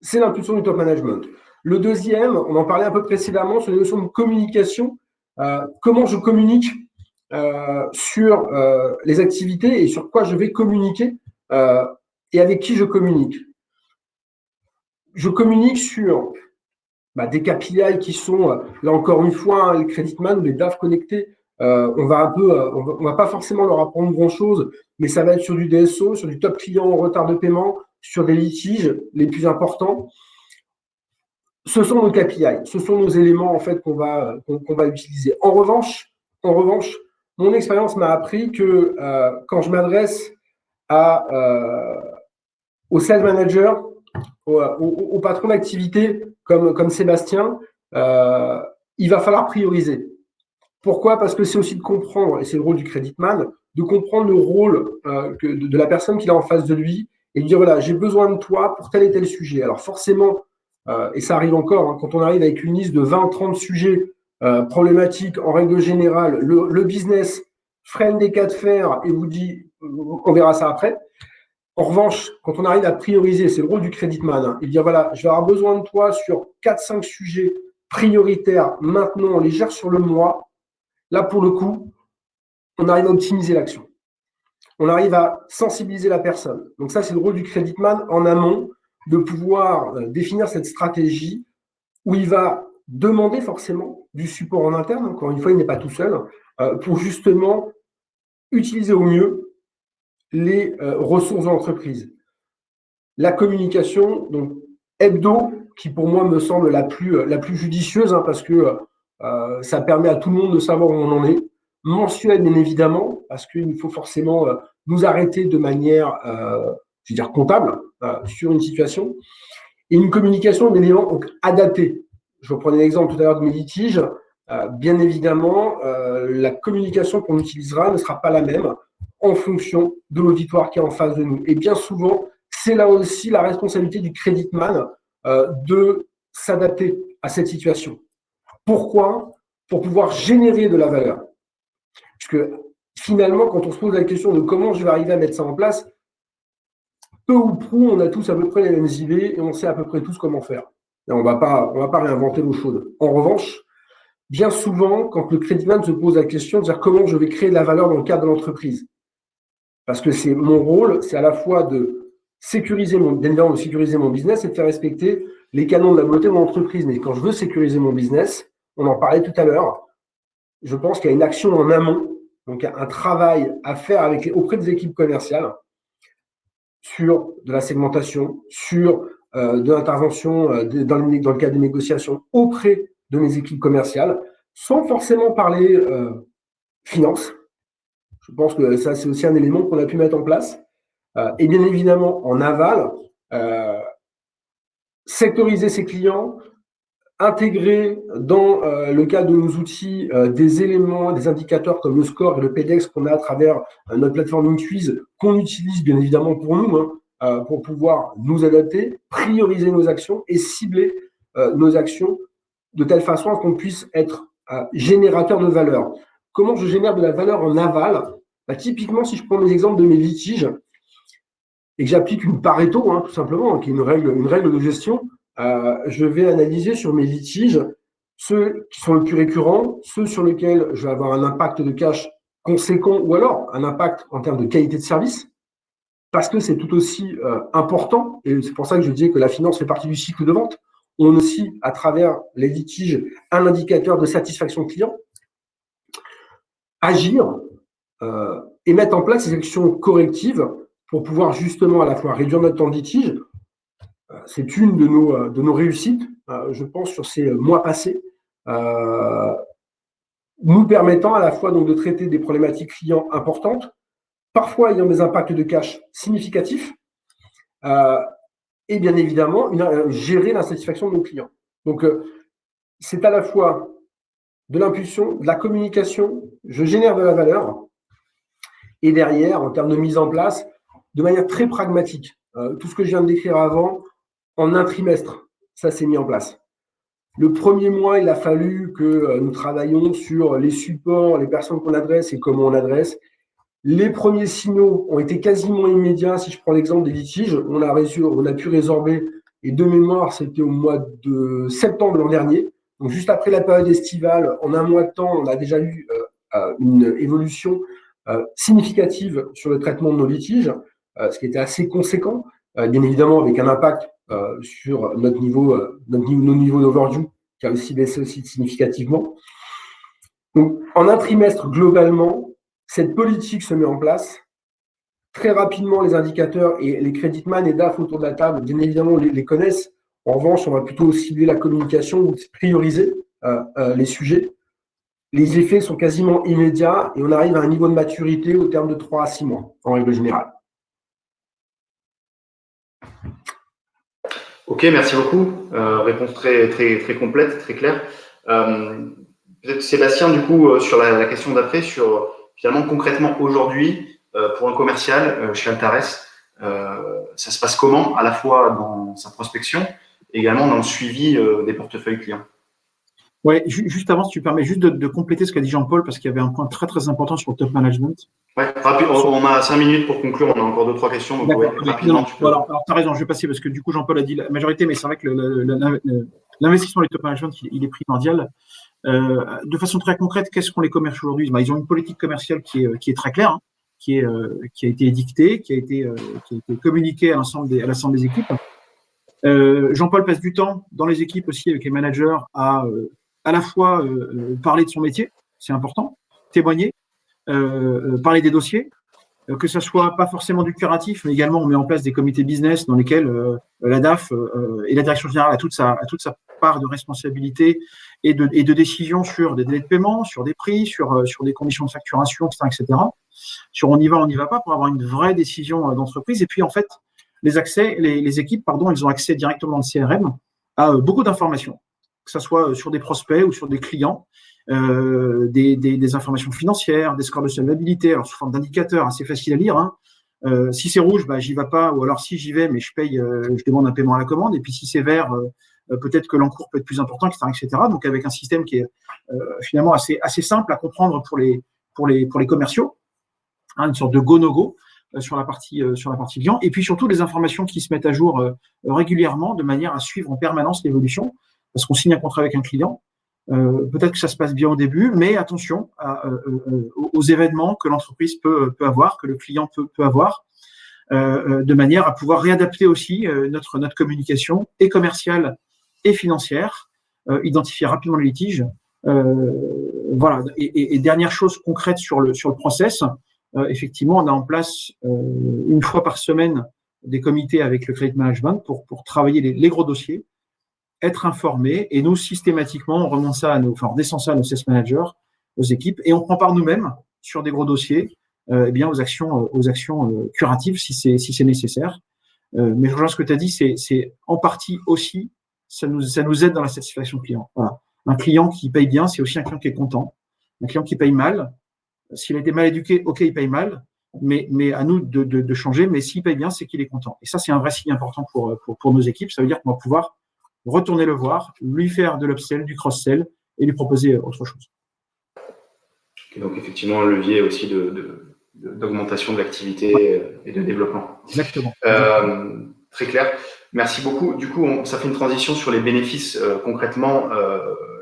c'est l'impulsion du top management. Le deuxième, on en parlait un peu précédemment, sur les notions de communication. Comment je communique sur les activités et sur quoi je vais communiquer et avec qui je communique. Je communique sur des KPI qui sont, là encore une fois, les creditman ou les DAF connectés. On va pas forcément leur apprendre grand-chose, mais ça va être sur du DSO, sur du top client en retard de paiement, sur des litiges les plus importants. Ce sont nos KPI, ce sont nos éléments en fait qu'on va utiliser. En revanche, mon expérience m'a appris que quand je m'adresse au sales manager, au patron d'activité comme Sébastien, il va falloir prioriser. Pourquoi ? Parce que c'est aussi de comprendre, et c'est le rôle du creditman, de comprendre le rôle de la personne qu'il a en face de lui et de dire voilà, j'ai besoin de toi pour tel et tel sujet. Alors forcément, et ça arrive encore, quand on arrive avec une liste de 20-30 sujets problématiques, en règle générale, le business freine des cas de fer et vous dit on verra ça après. En revanche, quand on arrive à prioriser, c'est le rôle du creditman, et dire voilà, je vais avoir besoin de toi sur 4-5 sujets prioritaires, maintenant on les gère sur le mois. Là, pour le coup, on arrive à optimiser l'action. On arrive à sensibiliser la personne. Donc ça, c'est le rôle du creditman en amont, de pouvoir définir cette stratégie où il va demander forcément du support en interne. Encore une fois, il n'est pas tout seul, pour justement utiliser au mieux les ressources de l'entreprise. La communication, donc hebdo, qui pour moi me semble la plus judicieuse, parce que ça permet à tout le monde de savoir où on en est. Mensuel, bien évidemment, parce qu'il faut forcément nous arrêter de manière, comptable sur une situation. Et une communication, bien évidemment, donc adaptée. Je reprenais l'exemple tout à l'heure de mes litiges. Bien évidemment, la communication qu'on utilisera ne sera pas la même en fonction de l'auditoire qui est en face de nous. Et bien souvent, c'est là aussi la responsabilité du creditman de s'adapter à cette situation. Pourquoi ? Pour pouvoir générer de la valeur. Parce que finalement, quand on se pose la question de comment je vais arriver à mettre ça en place, peu ou prou, on a tous à peu près les mêmes idées et on sait à peu près tous comment faire. Et on va pas réinventer l'eau chaude. En revanche, bien souvent, quand le creditman se pose la question de dire comment je vais créer de la valeur dans le cadre de l'entreprise, parce que c'est mon rôle, c'est à la fois de sécuriser mon business et de faire respecter les canons de la beauté de mon entreprise. Mais quand je veux sécuriser mon business, on en parlait tout à l'heure, je pense qu'il y a une action en amont, donc un travail à faire auprès des équipes commerciales sur de la segmentation, sur de l'intervention dans le cadre des négociations auprès de mes équipes commerciales, sans forcément parler finance. Je pense que ça, c'est aussi un élément qu'on a pu mettre en place. Et bien évidemment, en aval, sectoriser ses clients, intégrer dans le cadre de nos outils des éléments, des indicateurs comme le score et le PDEX qu'on a à travers notre plateforme Intwiz, qu'on utilise bien évidemment pour nous, pour pouvoir nous adapter, prioriser nos actions et cibler nos actions de telle façon qu'on puisse être générateur de valeur. Comment je génère de la valeur en aval ? Typiquement, si je prends les exemples de mes litiges et que j'applique une Pareto, tout simplement, qui est une règle de gestion, je vais analyser sur mes litiges ceux qui sont les plus récurrents, ceux sur lesquels je vais avoir un impact de cash conséquent ou alors un impact en termes de qualité de service, parce que c'est tout aussi important, et c'est pour ça que je disais que la finance fait partie du cycle de vente. On a aussi, à travers les litiges, un indicateur de satisfaction client. Agir et mettre en place des actions correctives pour pouvoir justement à la fois réduire notre temps de litige. C'est une de nos réussites, je pense, sur ces mois passés, nous permettant à la fois donc de traiter des problématiques clients importantes, parfois ayant des impacts de cash significatifs, et bien évidemment gérer l'insatisfaction de nos clients. Donc, c'est à la fois de l'impulsion, de la communication, je génère de la valeur, et derrière, en termes de mise en place, de manière très pragmatique, tout ce que je viens de décrire avant, en un trimestre, ça s'est mis en place. Le premier mois, il a fallu que nous travaillions sur les supports, les personnes qu'on adresse et comment on adresse. Les premiers signaux ont été quasiment immédiats. Si je prends l'exemple des litiges, on a pu résorber, et de mémoire, c'était au mois de septembre l'an dernier. Donc, juste après la période estivale, en un mois de temps, on a déjà eu une évolution significative sur le traitement de nos litiges, ce qui était assez conséquent, bien évidemment avec un impact sur nos niveaux d'overdue qui a aussi baissé aussi significativement. Donc, en un trimestre, globalement, cette politique se met en place. Très rapidement, les indicateurs et les creditman et DAF autour de la table, bien évidemment, les connaissent. En revanche, on va plutôt cibler la communication ou prioriser les sujets. Les effets sont quasiment immédiats et on arrive à un niveau de maturité au terme de 3 à 6 mois, en règle générale. Ok, merci beaucoup. Réponse très, très, très complète, très claire. Peut-être Sébastien, du coup, sur la question d'après, sur finalement concrètement aujourd'hui, pour un commercial chez Altares, ça se passe comment, à la fois dans sa prospection, également dans le suivi des portefeuilles clients? Oui, juste avant, si tu permets juste de compléter ce qu'a dit Jean-Paul, parce qu'il y avait un point très très important sur le top management. Oui, rapide, on a 5 minutes pour conclure, on a encore 2-3 questions, donc ouais, rapidement. Alors, tu as raison, je vais passer, parce que du coup, Jean-Paul a dit la majorité, mais c'est vrai que l'investissement du top management, il est primordial. De façon très concrète, qu'est-ce qu'ont les commerciaux aujourd'hui? Ils ont une politique commerciale qui est très claire, hein, qui a été édictée, qui a été communiquée à l'ensemble des équipes. Jean-Paul passe du temps dans les équipes aussi avec les managers à la fois parler de son métier, c'est important, témoigner, parler des dossiers, que ce soit pas forcément du curatif, mais également on met en place des comités business dans lesquels la DAF et la direction générale a toute sa part de responsabilité et de décision sur des délais de paiement, sur des prix, sur des conditions de facturation, etc. Sur on y va pas, pour avoir une vraie décision d'entreprise. Et puis en fait, les équipes, elles ont accès directement dans le CRM à beaucoup d'informations, que ce soit sur des prospects ou sur des clients, des informations financières, des scores de solvabilité, alors sous forme d'indicateurs assez faciles à lire. Hein. Si c'est rouge, j'y vais pas, ou alors si j'y vais, mais je paye, je demande un paiement à la commande. Et puis si c'est vert, peut-être que l'encours peut être plus important, etc. Donc avec un système qui est finalement assez simple à comprendre pour les commerciaux, hein, une sorte de go-no-go. Sur la partie client, et puis surtout les informations qui se mettent à jour régulièrement de manière à suivre en permanence l'évolution, parce qu'on signe un contrat avec un client, peut-être que ça se passe bien au début, mais attention aux événements que l'entreprise peut avoir, que le client peut avoir, de manière à pouvoir réadapter aussi notre communication et commerciale et financière, identifier rapidement les litiges. Voilà. Et dernière chose concrète sur le process, effectivement, on a en place une fois par semaine des comités avec le credit management pour travailler les gros dossiers, être informés, et nous, systématiquement, on remonte ça on descend ça à nos sales managers, aux équipes, et on prend part nous-mêmes sur des gros dossiers, aux actions curatives si c'est nécessaire. Mais je rejoins ce que tu as dit, c'est en partie aussi, ça nous aide dans la satisfaction client. Voilà. Un client qui paye bien, c'est aussi un client qui est content. Un client qui paye mal, s'il a été mal éduqué, ok, il paye mal, mais à nous de changer. Mais s'il paye bien, c'est qu'il est content. Et ça, c'est un vrai signe important pour nos équipes. Ça veut dire qu'on va pouvoir retourner le voir, lui faire de l'upsell, du cross-sell et lui proposer autre chose. Et donc, effectivement, un levier aussi d'augmentation de l'activité et de développement. Exactement. Très clair. Merci beaucoup. Du coup, ça fait une transition sur les bénéfices. Concrètement,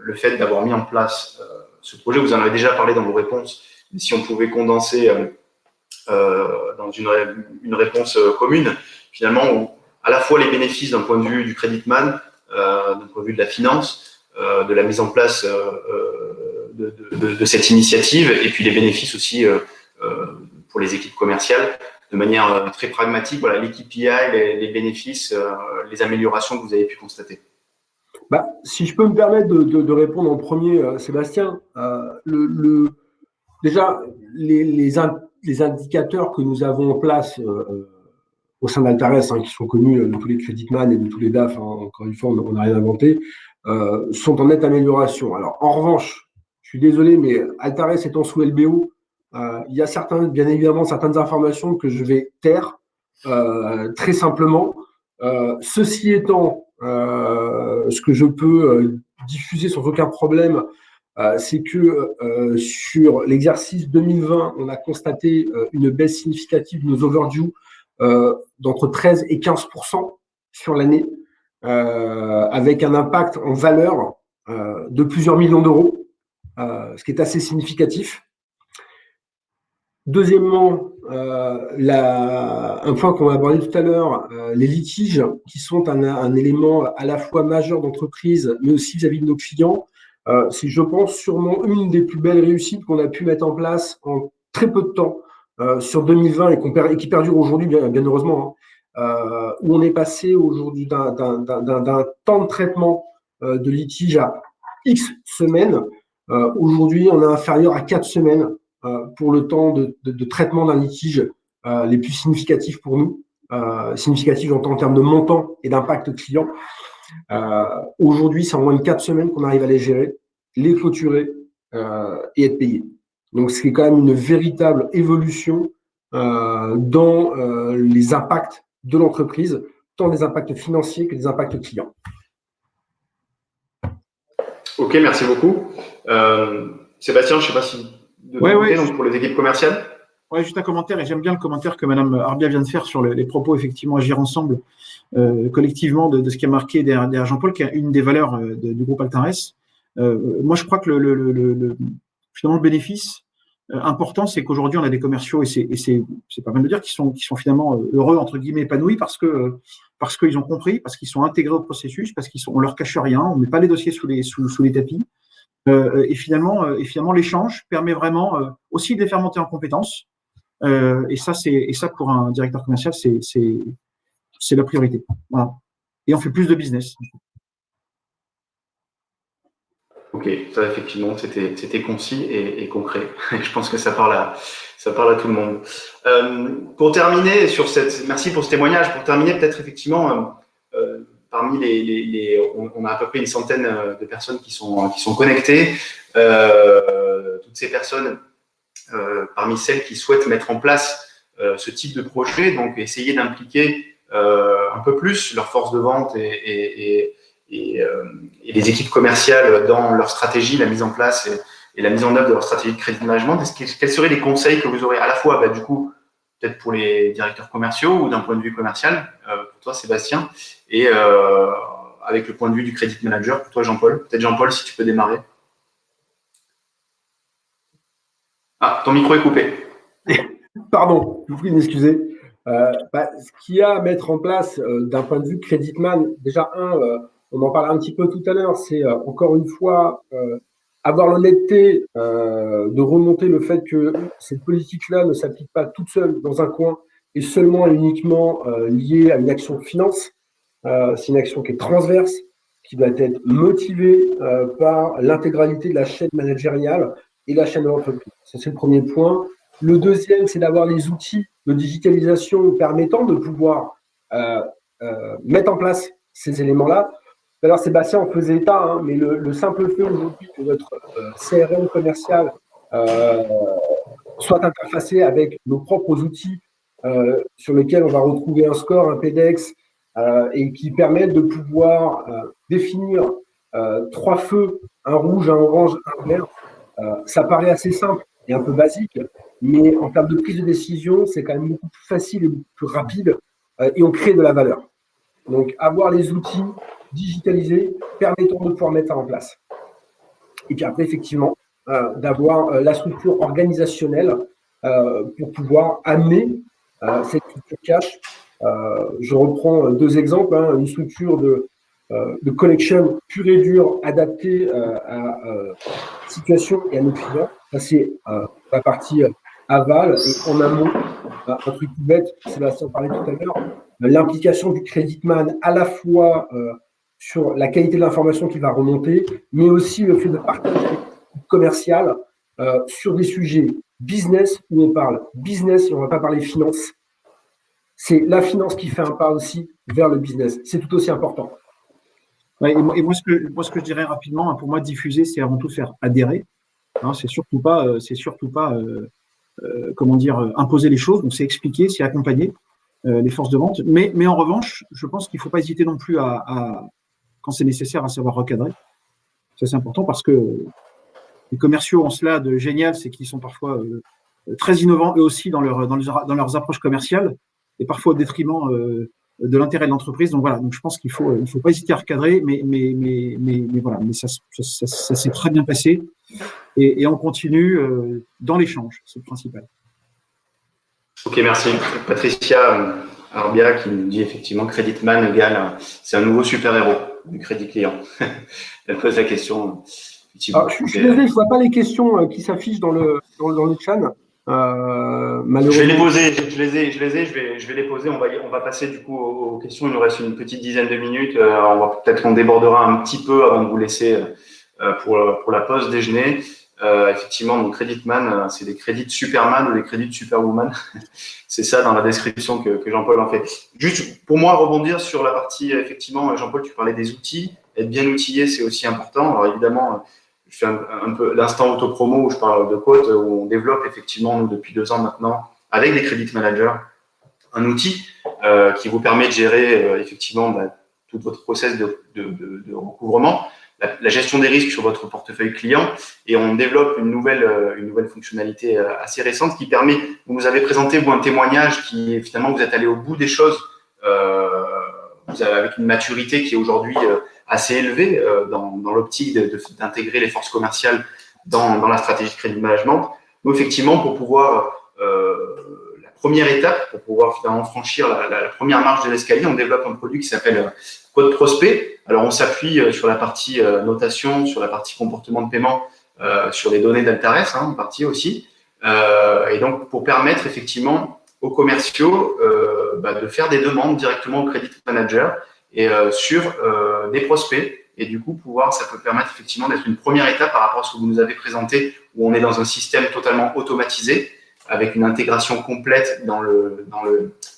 le fait d'avoir mis en place ce projet, vous en avez déjà parlé dans vos réponses, Si on pouvait condenser dans une réponse commune, finalement, à la fois les bénéfices d'un point de vue du creditman, d'un point de vue de la finance, de la mise en place de cette initiative, et puis les bénéfices aussi pour les équipes commerciales, de manière très pragmatique, voilà, les KPI, les bénéfices, les améliorations que vous avez pu constater. Si je peux me permettre de répondre en premier, Sébastien, déjà, les indicateurs que nous avons en place au sein d'Altares, qui sont connus de tous les creditman et de tous les DAF, encore une fois, on n'a rien inventé, sont en nette amélioration. Alors, en revanche, je suis désolé, mais Altares étant sous LBO, il y a bien évidemment certaines informations que je vais taire très simplement. Ceci étant, ce que je peux diffuser sans aucun problème, c'est que sur l'exercice 2020, on a constaté une baisse significative de nos overdues d'entre 13 et 15% sur l'année, avec un impact en valeur de plusieurs millions d'euros, ce qui est assez significatif. Deuxièmement, un point qu'on a abordé tout à l'heure, les litiges, qui sont un élément à la fois majeur d'entreprise, mais aussi vis-à-vis de nos clients. C'est, je pense, sûrement une des plus belles réussites qu'on a pu mettre en place en très peu de temps sur 2020 et qui perdure aujourd'hui, bien heureusement, où on est passé aujourd'hui d'un temps de traitement de litige à X semaines. Aujourd'hui, on est inférieur à 4 semaines pour le temps de traitement d'un litige les plus significatifs pour nous, significatifs en termes de montant et d'impact client. Aujourd'hui, c'est en moins de 4 semaines qu'on arrive à les gérer, les clôturer et être payé. Donc, c'est quand même une véritable évolution dans les impacts de l'entreprise, tant des impacts financiers que des impacts clients. Ok, merci beaucoup. Sébastien, je ne sais pas si donc pour les équipes commerciales. Oui, juste un commentaire, et j'aime bien le commentaire que Mme Arbia vient de faire sur les propos, effectivement, agir ensemble collectivement de ce qui a marqué derrière Jean-Paul, qui est une des valeurs du groupe Altares. Moi, je crois que finalement, le bénéfice important, c'est qu'aujourd'hui, on a des commerciaux, et c'est pas mal de dire, qui sont finalement heureux, entre guillemets, épanouis, parce qu'ils ont compris, parce qu'ils sont intégrés au processus, parce qu'on leur cache rien, on ne met pas les dossiers sous les tapis. Et finalement, l'échange permet vraiment aussi de les faire monter en compétences. Et ça, pour un directeur commercial, c'est la priorité. Voilà. Et on fait plus de business. Ok, ça effectivement, c'était concis et concret. Je pense que ça parle à tout le monde. Pour terminer merci pour ce témoignage. Pour terminer, peut-être effectivement, parmi on a à peu près une centaine de personnes qui sont connectées. Toutes ces personnes, parmi celles qui souhaitent mettre en place ce type de projet, donc essayer d'impliquer un peu plus leur force de vente et les équipes commerciales dans leur stratégie, la mise en place et la mise en œuvre de leur stratégie de crédit management. Quels seraient les conseils que vous aurez à la fois, du coup, peut-être pour les directeurs commerciaux ou d'un point de vue commercial, pour toi, Sébastien, et avec le point de vue du credit manager, pour toi, Jean-Paul. Peut-être Jean-Paul, si tu peux démarrer. Ah, ton micro est coupé. Pardon, je vous prie de m'excuser. Ce qu'il y a à mettre en place d'un point de vue creditman, déjà on en parlait un petit peu tout à l'heure, c'est encore une fois avoir l'honnêteté de remonter le fait que cette politique-là ne s'applique pas toute seule dans un coin et seulement et uniquement liée à une action de finance. C'est une action qui est transverse, qui doit être motivée par l'intégralité de la chaîne managériale et la chaîne de l'entreprise. Ça, c'est le premier point. Le deuxième, c'est d'avoir les outils de digitalisation permettant de pouvoir mettre en place ces éléments-là. Alors, Sébastien en faisait état, mais le simple fait aujourd'hui que notre CRM commercial soit interfacé avec nos propres outils sur lesquels on va retrouver un score, un PDEX, et qui permettent de pouvoir définir 3 feux, un rouge, un orange, un vert. Ça paraît assez simple et un peu basique, mais en termes de prise de décision, c'est quand même beaucoup plus facile et beaucoup plus rapide, et on crée de la valeur. Donc, avoir les outils digitalisés permettant de pouvoir mettre ça en place. Et puis après, effectivement, d'avoir la structure organisationnelle pour pouvoir amener cette structure cash. Je reprends deux exemples, hein, une structure de collection pure et dure adaptée à la situation et à nos clients. Ça, c'est la partie aval. Et en amont, un truc tout bête, Sébastien parlait tout à l'heure, l'implication du creditman à la fois sur la qualité de l'information qui va remonter, mais aussi le fait de partager commercial sur des sujets business où on parle business et on ne va pas parler finance. C'est la finance qui fait un pas aussi vers le business. C'est tout aussi important. Ouais, et moi, ce que je dirais rapidement, hein, pour moi, diffuser, c'est avant tout faire adhérer. Hein, c'est surtout pas, comment dire, imposer les choses. Donc, c'est expliquer, c'est accompagner les forces de vente. Mais en revanche, je pense qu'il ne faut pas hésiter non plus quand c'est nécessaire, à savoir recadrer. Ça, c'est important parce que les commerciaux ont cela de génial, c'est qu'ils sont parfois très innovants eux aussi dans leurs approches commerciales et parfois au détriment de l'intérêt de l'entreprise. Donc voilà, donc je pense qu'il faut pas hésiter à recadrer, mais voilà, mais ça s'est très bien passé et on continue dans l'échange, c'est le principal. Ok, merci. Patricia Arbia qui nous dit effectivement Creditman égale, c'est un nouveau super-héros du crédit client. Elle pose la question. Alors, je suis désolé, je ne vois pas les questions qui s'affichent dans le chat. Malheureusement. Je vais les poser, je vais les poser. On va passer du coup aux questions. Il nous reste une petite dizaine de minutes. Peut-être qu'on débordera un petit peu avant de vous laisser pour la pause déjeuner. Effectivement, donc Creditman, c'est des crédits de Superman ou des crédits de Superwoman. C'est ça dans la description que Jean-Paul en fait. Juste pour moi, rebondir sur la partie, effectivement, Jean-Paul, tu parlais des outils. Être bien outillé, c'est aussi important. Alors évidemment, je fais un peu l'instant autopromo où je parle de Quote, où on développe effectivement, nous, depuis 2 ans maintenant, avec des credit managers, un outil qui vous permet de gérer effectivement tout votre process de recouvrement, la gestion des risques sur votre portefeuille client, et on développe une nouvelle fonctionnalité assez récente qui permet, vous nous avez présenté vous un témoignage qui finalement vous êtes allé au bout des choses, avec une maturité qui est aujourd'hui assez élevée dans l'optique d'intégrer les forces commerciales dans la stratégie de crédit management. Nous, effectivement, pour pouvoir la première étape, pour pouvoir finalement franchir la première marche de l'escalier, on développe un produit qui s'appelle Quote Prospect. Alors, on s'appuie sur la partie notation, sur la partie comportement de paiement, sur les données d'Altares, en partie aussi. Et donc, pour permettre effectivement aux commerciaux de faire des demandes directement au credit manager et sur des prospects. Et du coup, ça peut permettre effectivement d'être une première étape par rapport à ce que vous nous avez présenté, où on est dans un système totalement automatisé, avec une intégration complète dans le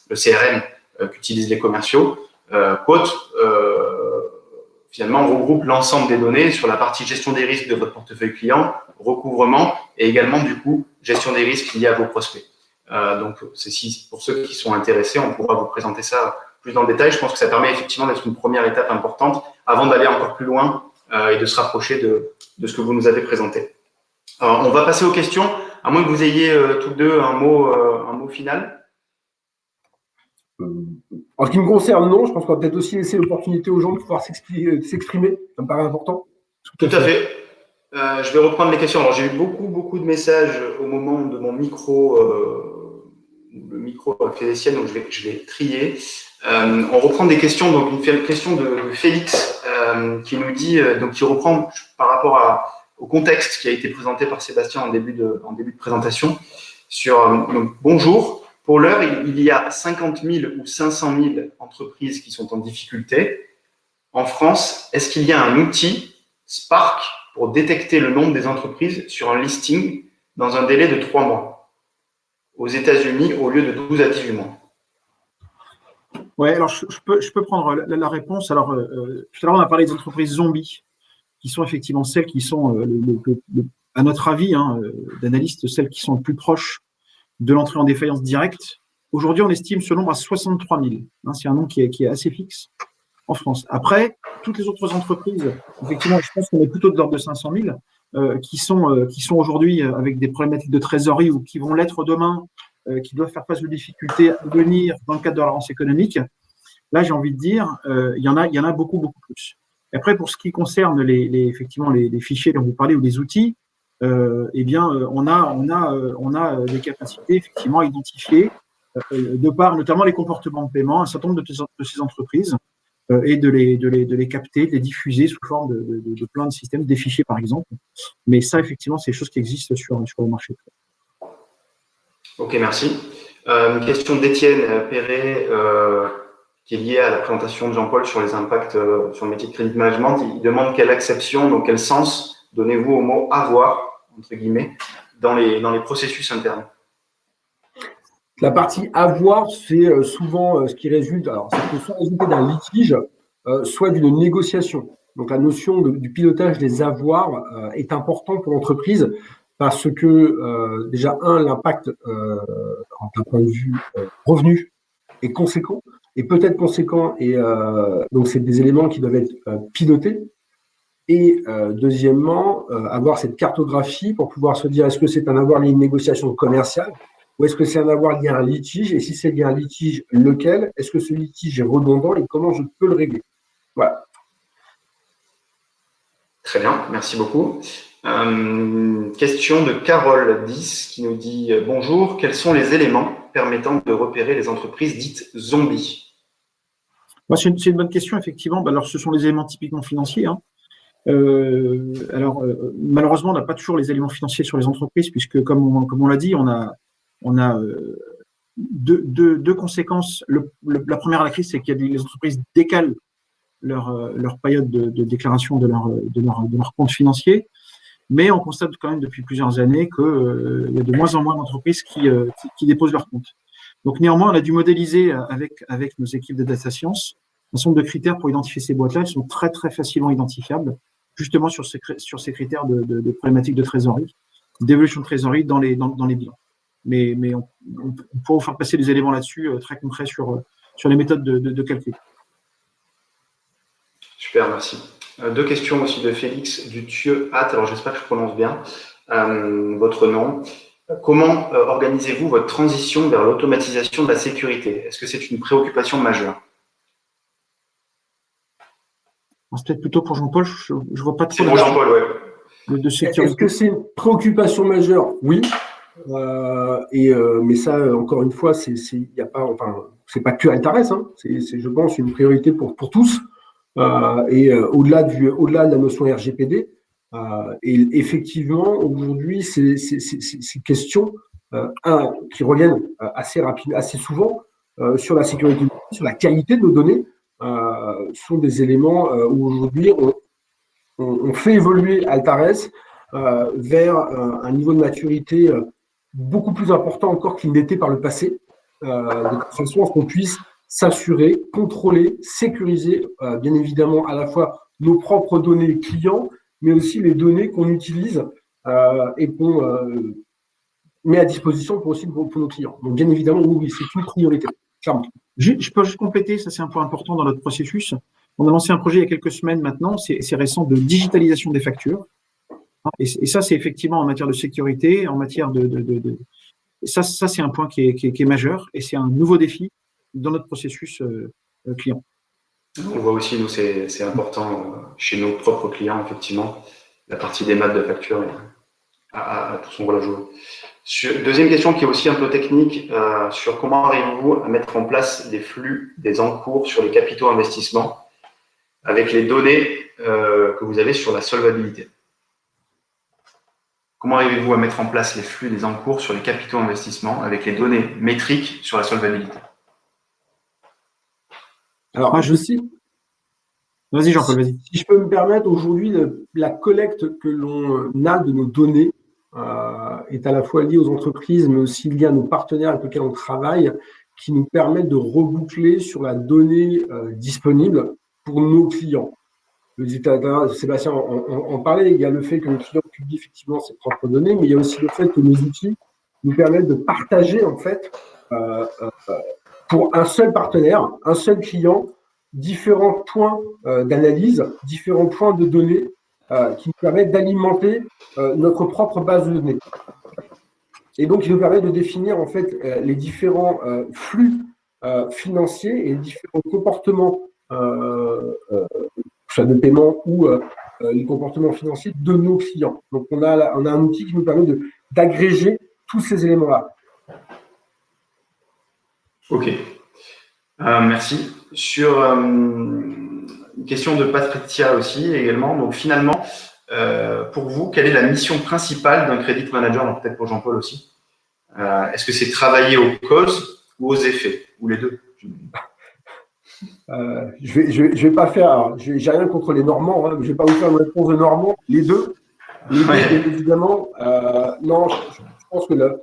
CRM qu'utilisent les commerciaux. Quote, finalement, regroupe l'ensemble des données sur la partie gestion des risques de votre portefeuille client, recouvrement et également, du coup, gestion des risques liés à vos prospects. Donc, pour ceux qui sont intéressés, on pourra vous présenter ça plus dans le détail. Je pense que ça permet effectivement d'être une première étape importante avant d'aller encore plus loin et de se rapprocher de ce que vous nous avez présenté. Alors, on va passer aux questions, à moins que vous ayez tous deux un mot final. En ce qui me concerne, non. Je pense qu'on va peut-être aussi laisser l'opportunité aux gens de pouvoir s'exprimer. Ça me paraît important. Tout à fait. Je vais reprendre les questions. Alors, j'ai eu beaucoup de messages au moment de mon micro. Le micro a fait des siennes, donc je vais trier. On reprend des questions. Donc, une question de Félix qui nous dit, qui reprend par rapport au contexte qui a été présenté par Sébastien en début de présentation. Donc, bonjour. Pour l'heure, il y a 50 000 ou 500 000 entreprises qui sont en difficulté. En France, est-ce qu'il y a un outil Spark pour détecter le nombre des entreprises sur un listing dans un délai de 3 mois aux États-Unis au lieu de 12 à 18 mois? Oui, alors je peux prendre la réponse. Alors, tout à l'heure, on a parlé des entreprises zombies, qui sont effectivement celles qui sont, à notre avis, d'analystes, celles qui sont le plus proches de l'entrée en défaillance directe. Aujourd'hui, on estime ce nombre à 63 000. C'est un nombre qui est assez fixe en France. Après, toutes les autres entreprises, effectivement, je pense qu'on est plutôt de l'ordre de 500 000, qui sont aujourd'hui avec des problématiques de trésorerie ou qui vont l'être demain, qui doivent faire face aux difficultés à venir dans le cadre de la relance économique. Là, j'ai envie de dire, il y en a beaucoup plus. Et après, pour ce qui concerne effectivement les fichiers dont vous parlez ou les outils, on a des capacités effectivement à identifier, de par notamment les comportements de paiement, un certain nombre de ces entreprises et de les capter, de les diffuser sous forme de plein de systèmes, des fichiers par exemple. Mais ça, effectivement, c'est des choses qui existent sur le marché. Ok, merci. Une question d'Étienne Perret qui est liée à la présentation de Jean-Paul sur les impacts sur le métier de credit management. Il demande quelle acception, donc quel sens donnez-vous au mot avoir, entre guillemets, dans les processus internes. La partie avoir, c'est souvent ce qui résulte, alors ça peut soit résulter d'un litige, soit d'une négociation. Donc la notion du pilotage des avoirs est importante pour l'entreprise parce que déjà, l'impact d'un point de vue revenu est conséquent, et peut-être conséquent, et donc c'est des éléments qui doivent être pilotés. Et deuxièmement, avoir cette cartographie pour pouvoir se dire est-ce que c'est un avoir lié à une négociation commerciale ou est-ce que c'est un avoir lié à un litige, et si c'est lié à un litige, lequel? Est-ce que ce litige est redondant et comment je peux le régler? Voilà. Très bien, merci beaucoup. Question de Carole 10 qui nous dit « Bonjour, quels sont les éléments permettant de repérer les entreprises dites zombies ?» C'est une bonne question, effectivement. Alors, ce sont les éléments typiquement financiers. Malheureusement, on n'a pas toujours les éléments financiers sur les entreprises puisque, comme on l'a dit, on a deux conséquences. La première à la crise, c'est qu'il y a les entreprises décalent leur période de déclaration de leur compte financier, mais on constate quand même depuis plusieurs années qu'il y a de moins en moins d'entreprises qui déposent leur compte. Donc néanmoins, on a dû modéliser avec nos équipes de data science un certain nombre de critères pour identifier ces boîtes-là. Elles sont très très facilement identifiables, justement sur ces critères de problématiques de trésorerie, d'évolution de trésorerie dans les bilans. Mais on pourra vous faire passer des éléments là-dessus très concrets sur les méthodes de calcul. Super, merci. Deux questions aussi de Félix Dutieu-Hatt. Alors, j'espère que je prononce bien votre nom. Comment organisez-vous votre transition vers l'automatisation de la sécurité? Est-ce que c'est une préoccupation majeure? C'est peut-être plutôt pour Jean-Paul. Je ne vois pas trop. C'est pour Jean-Paul, oui. De sécurité. Est-ce que c'est une préoccupation majeure? Oui. Mais ça, encore une fois, c'est pas que Altares, hein. C'est, je pense, une priorité pour tous. Au-delà de la notion RGPD, et effectivement, aujourd'hui, ces questions qui reviennent assez souvent sur la sécurité, sur la qualité de nos données, sont des éléments où aujourd'hui on fait évoluer Altares vers un niveau de maturité beaucoup plus important encore qu'il n'était par le passé, de façon à ce qu'on puisse s'assurer, contrôler, sécuriser, bien évidemment, à la fois nos propres données clients, mais aussi les données qu'on utilise et qu'on met à disposition pour nos clients. Donc, bien évidemment, oui, c'est une priorité, clairement. Je peux juste compléter, ça c'est un point important dans notre processus. On a lancé un projet il y a quelques semaines maintenant, c'est récent, de digitalisation des factures. Et ça, c'est effectivement en matière de sécurité, en matière ça c'est un point qui est majeur et c'est un nouveau défi dans notre processus client. On voit aussi, nous, c'est important chez nos propres clients, effectivement, la partie des maths de facture a tout son rôle à jouer. Deuxième question qui est aussi un peu technique, sur comment arrivez-vous à mettre en place les flux des encours sur les capitaux investissements avec les données que vous avez sur la solvabilité? Comment arrivez-vous à mettre en place les flux des encours sur les capitaux investissements avec les données métriques sur la solvabilité? Alors, je cite. Vas-y, Jean-Paul, vas-y. Si je peux me permettre, aujourd'hui, la collecte que l'on a de nos données est à la fois liée aux entreprises, mais aussi liée à nos partenaires avec lesquels on travaille, qui nous permettent de reboucler sur la donnée disponible pour nos clients. Le Sébastien en parlait, il y a le fait que le client publie effectivement ses propres données, mais il y a aussi le fait que nos outils nous permettent de partager, en fait, pour un seul partenaire, un seul client, différents points d'analyse, différents points de données qui nous permettent d'alimenter notre propre base de données. Et donc, il nous permet de définir, en fait, les différents flux financiers et les différents comportements soit de paiement ou les comportements financiers de nos clients. Donc, on a un outil qui nous permet d'agréger tous ces éléments-là. Ok, merci. Sur une question de Patricia aussi également. Donc finalement, pour vous, quelle est la mission principale d'un credit manager, donc peut-être pour Jean-Paul aussi? Est-ce que c'est travailler aux causes ou aux effets, ou les deux? Je vais pas faire, j'ai rien contre les Normands, hein, je vais pas vous faire une réponse de Normand, les deux, Ouais. bien évidemment. Non, je pense que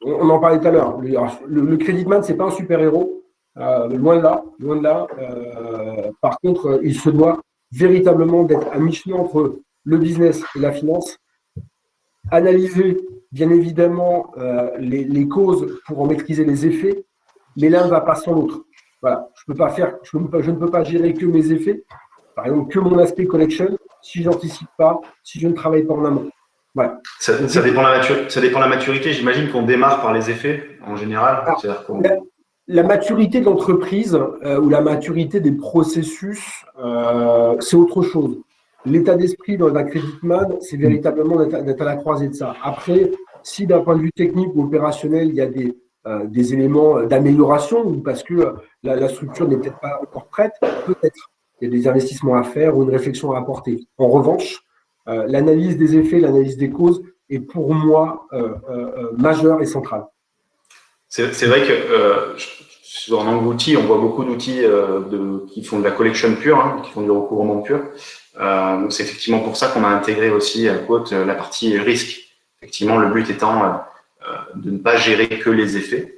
on en parlait tout à l'heure. Le Creditman, c'est pas un super-héros, loin de là, loin de là. Par contre, il se doit véritablement d'être à mi-chemin entre le business et la finance, analyser bien évidemment les causes pour en maîtriser les effets, mais l'un ne va pas sans l'autre. Voilà, je ne peux pas gérer que mes effets, par exemple que mon aspect collection, si je n'anticipe pas, si je ne travaille pas en amont. Voilà. Ça dépend de la maturité. J'imagine qu'on démarre par les effets en général. Alors, la maturité de l'entreprise ou la maturité des processus, c'est autre chose. L'état d'esprit dans un creditman, c'est véritablement d'être à la croisée de ça. Après, si d'un point de vue technique ou opérationnel, il y a des éléments d'amélioration ou parce que la structure n'est peut-être pas encore prête, peut-être. Il y a des investissements à faire ou une réflexion à apporter. En revanche, l'analyse des effets, l'analyse des causes est pour moi majeure et centrale. C'est vrai que en englouti, on voit beaucoup d'outils qui font de la collection pure, hein, qui font du recouvrement pur. Donc c'est effectivement pour ça qu'on a intégré aussi à Quote la partie risque. Effectivement, le but étant de ne pas gérer que les effets,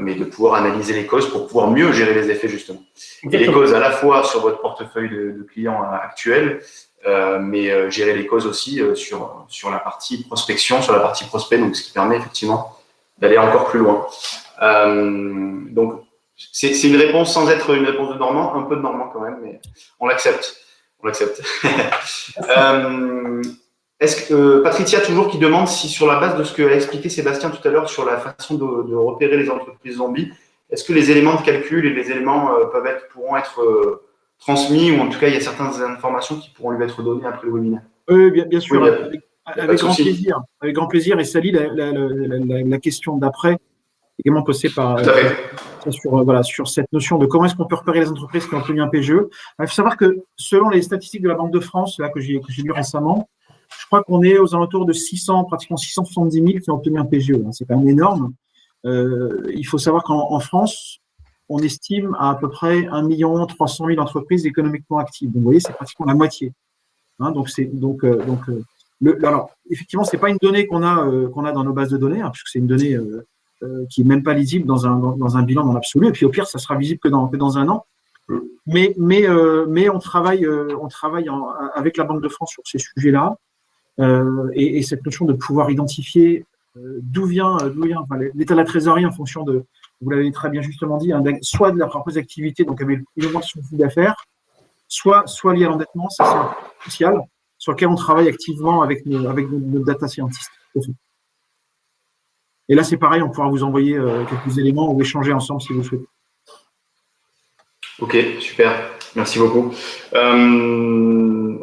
mais de pouvoir analyser les causes pour pouvoir mieux gérer les effets justement. Exactement. Et les causes à la fois sur votre portefeuille de clients actuels, mais gérer les causes aussi sur la partie prospection, sur la partie prospect, donc ce qui permet effectivement d'aller encore plus loin. Donc, c'est une réponse sans être une réponse de Normand, un peu de Normand quand même, mais on l'accepte. On l'accepte. Est-ce que Patricia toujours qui demande si sur la base de ce qu'a expliqué Sébastien tout à l'heure sur la façon de repérer les entreprises zombies, est-ce que les éléments de calcul et les éléments pourront être transmis ou en tout cas il y a certaines informations qui pourront lui être données après le webinaire? Oui, bien sûr. Oui, avec grand plaisir. Avec grand plaisir. Et Sally, la question d'après, également posée par sur cette notion de comment est-ce qu'on peut repérer les entreprises qui ont obtenu un PGE. Il faut savoir que selon les statistiques de la Banque de France, là, que j'ai lu récemment, je crois qu'on est aux alentours de 600, pratiquement 670 000 qui ont obtenu un PGE. C'est quand même énorme. Il faut savoir qu'en France, on estime à peu près 1 300 000 entreprises économiquement actives. Donc, vous voyez, c'est pratiquement la moitié. Hein, alors, effectivement, c'est pas une donnée qu'on a dans nos bases de données, hein, puisque c'est une donnée qui n'est même pas lisible dans un bilan dans l'absolu. Et puis, au pire, ça sera visible que dans un an. Mais on travaille avec la Banque de France sur ces sujets-là. Et cette notion de pouvoir identifier d'où vient l'état de la trésorerie en fonction de, vous l'avez très bien justement dit, soit de la propre activité, donc avec l'augmentation du chiffre d'affaires, soit lié à l'endettement, ça c'est crucial, sur lequel on travaille activement avec nos data scientists. Et là, c'est pareil, on pourra vous envoyer quelques éléments ou échanger ensemble si vous souhaitez. Ok, super. Merci beaucoup.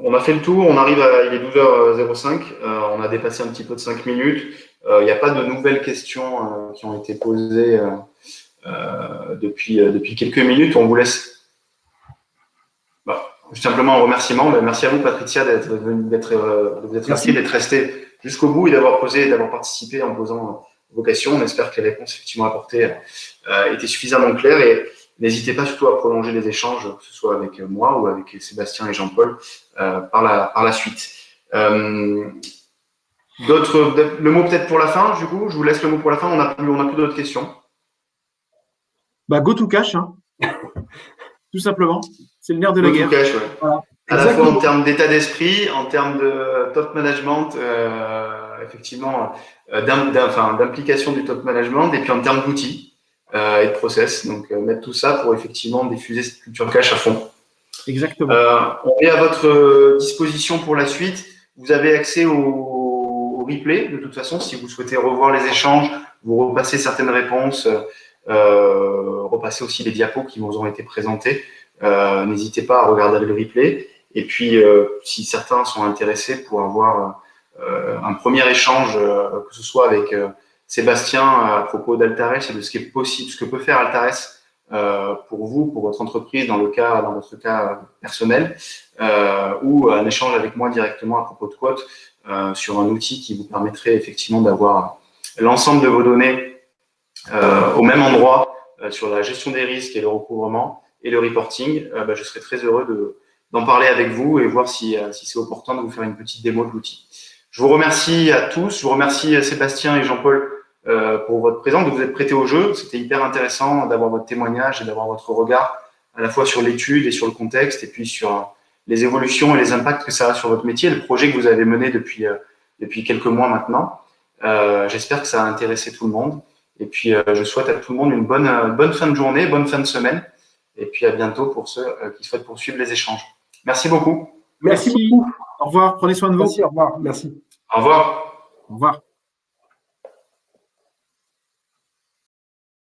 On a fait le tour, il est 12h05, on a dépassé un petit peu de 5 minutes. Il n'y a pas de nouvelles questions qui ont été posées depuis quelques minutes. On vous laisse. Simplement un remerciement. Merci à vous, Patricia, d'être resté jusqu'au bout et d'avoir participé en posant vos questions. On espère que les réponses effectivement apportées étaient suffisamment claires et n'hésitez pas surtout à prolonger les échanges, que ce soit avec moi ou avec Sébastien et Jean-Paul par la suite. Le mot peut-être pour la fin, du coup, je vous laisse le mot pour la fin. On n'a plus d'autres questions. Go to cash, hein. Tout simplement. C'est le nerf de la guerre. Go to cash, ouais. Voilà. À la fois en termes d'état d'esprit, en termes de top management, effectivement, d'implication du top management, et puis en termes d'outils et de process. Donc, mettre tout ça pour effectivement diffuser cette culture cash à fond. Exactement. On est à votre disposition pour la suite. Vous avez accès au replay, de toute façon, si vous souhaitez revoir les échanges, vous repassez certaines réponses, repasser aussi les diapos qui vous ont été présentés. N'hésitez pas à regarder le replay. Et puis, si certains sont intéressés pour avoir un premier échange, que ce soit avec Sébastien à propos d'Altares et de ce qui est possible, ce que peut faire Altares pour vous, pour votre entreprise, dans votre cas personnel, ou un échange avec moi directement à propos de Quote sur un outil qui vous permettrait effectivement d'avoir l'ensemble de vos données au même endroit sur la gestion des risques et le recouvrement et le reporting, je serais très heureux d'en parler avec vous et voir si c'est opportun de vous faire une petite démo de l'outil. Je vous remercie à tous. Je vous remercie Sébastien et Jean-Paul pour votre présence, de vous être prêtés au jeu. C'était hyper intéressant d'avoir votre témoignage et d'avoir votre regard à la fois sur l'étude et sur le contexte et puis sur les évolutions et les impacts que ça a sur votre métier, le projet que vous avez mené depuis quelques mois maintenant. J'espère que ça a intéressé tout le monde. Et puis, je souhaite à tout le monde une bonne fin de journée, bonne fin de semaine. Et puis, à bientôt pour ceux qui souhaitent poursuivre les échanges. Merci beaucoup. Merci beaucoup. Au revoir. Prenez soin de vous. Merci, au revoir. Merci. Au revoir. Au revoir.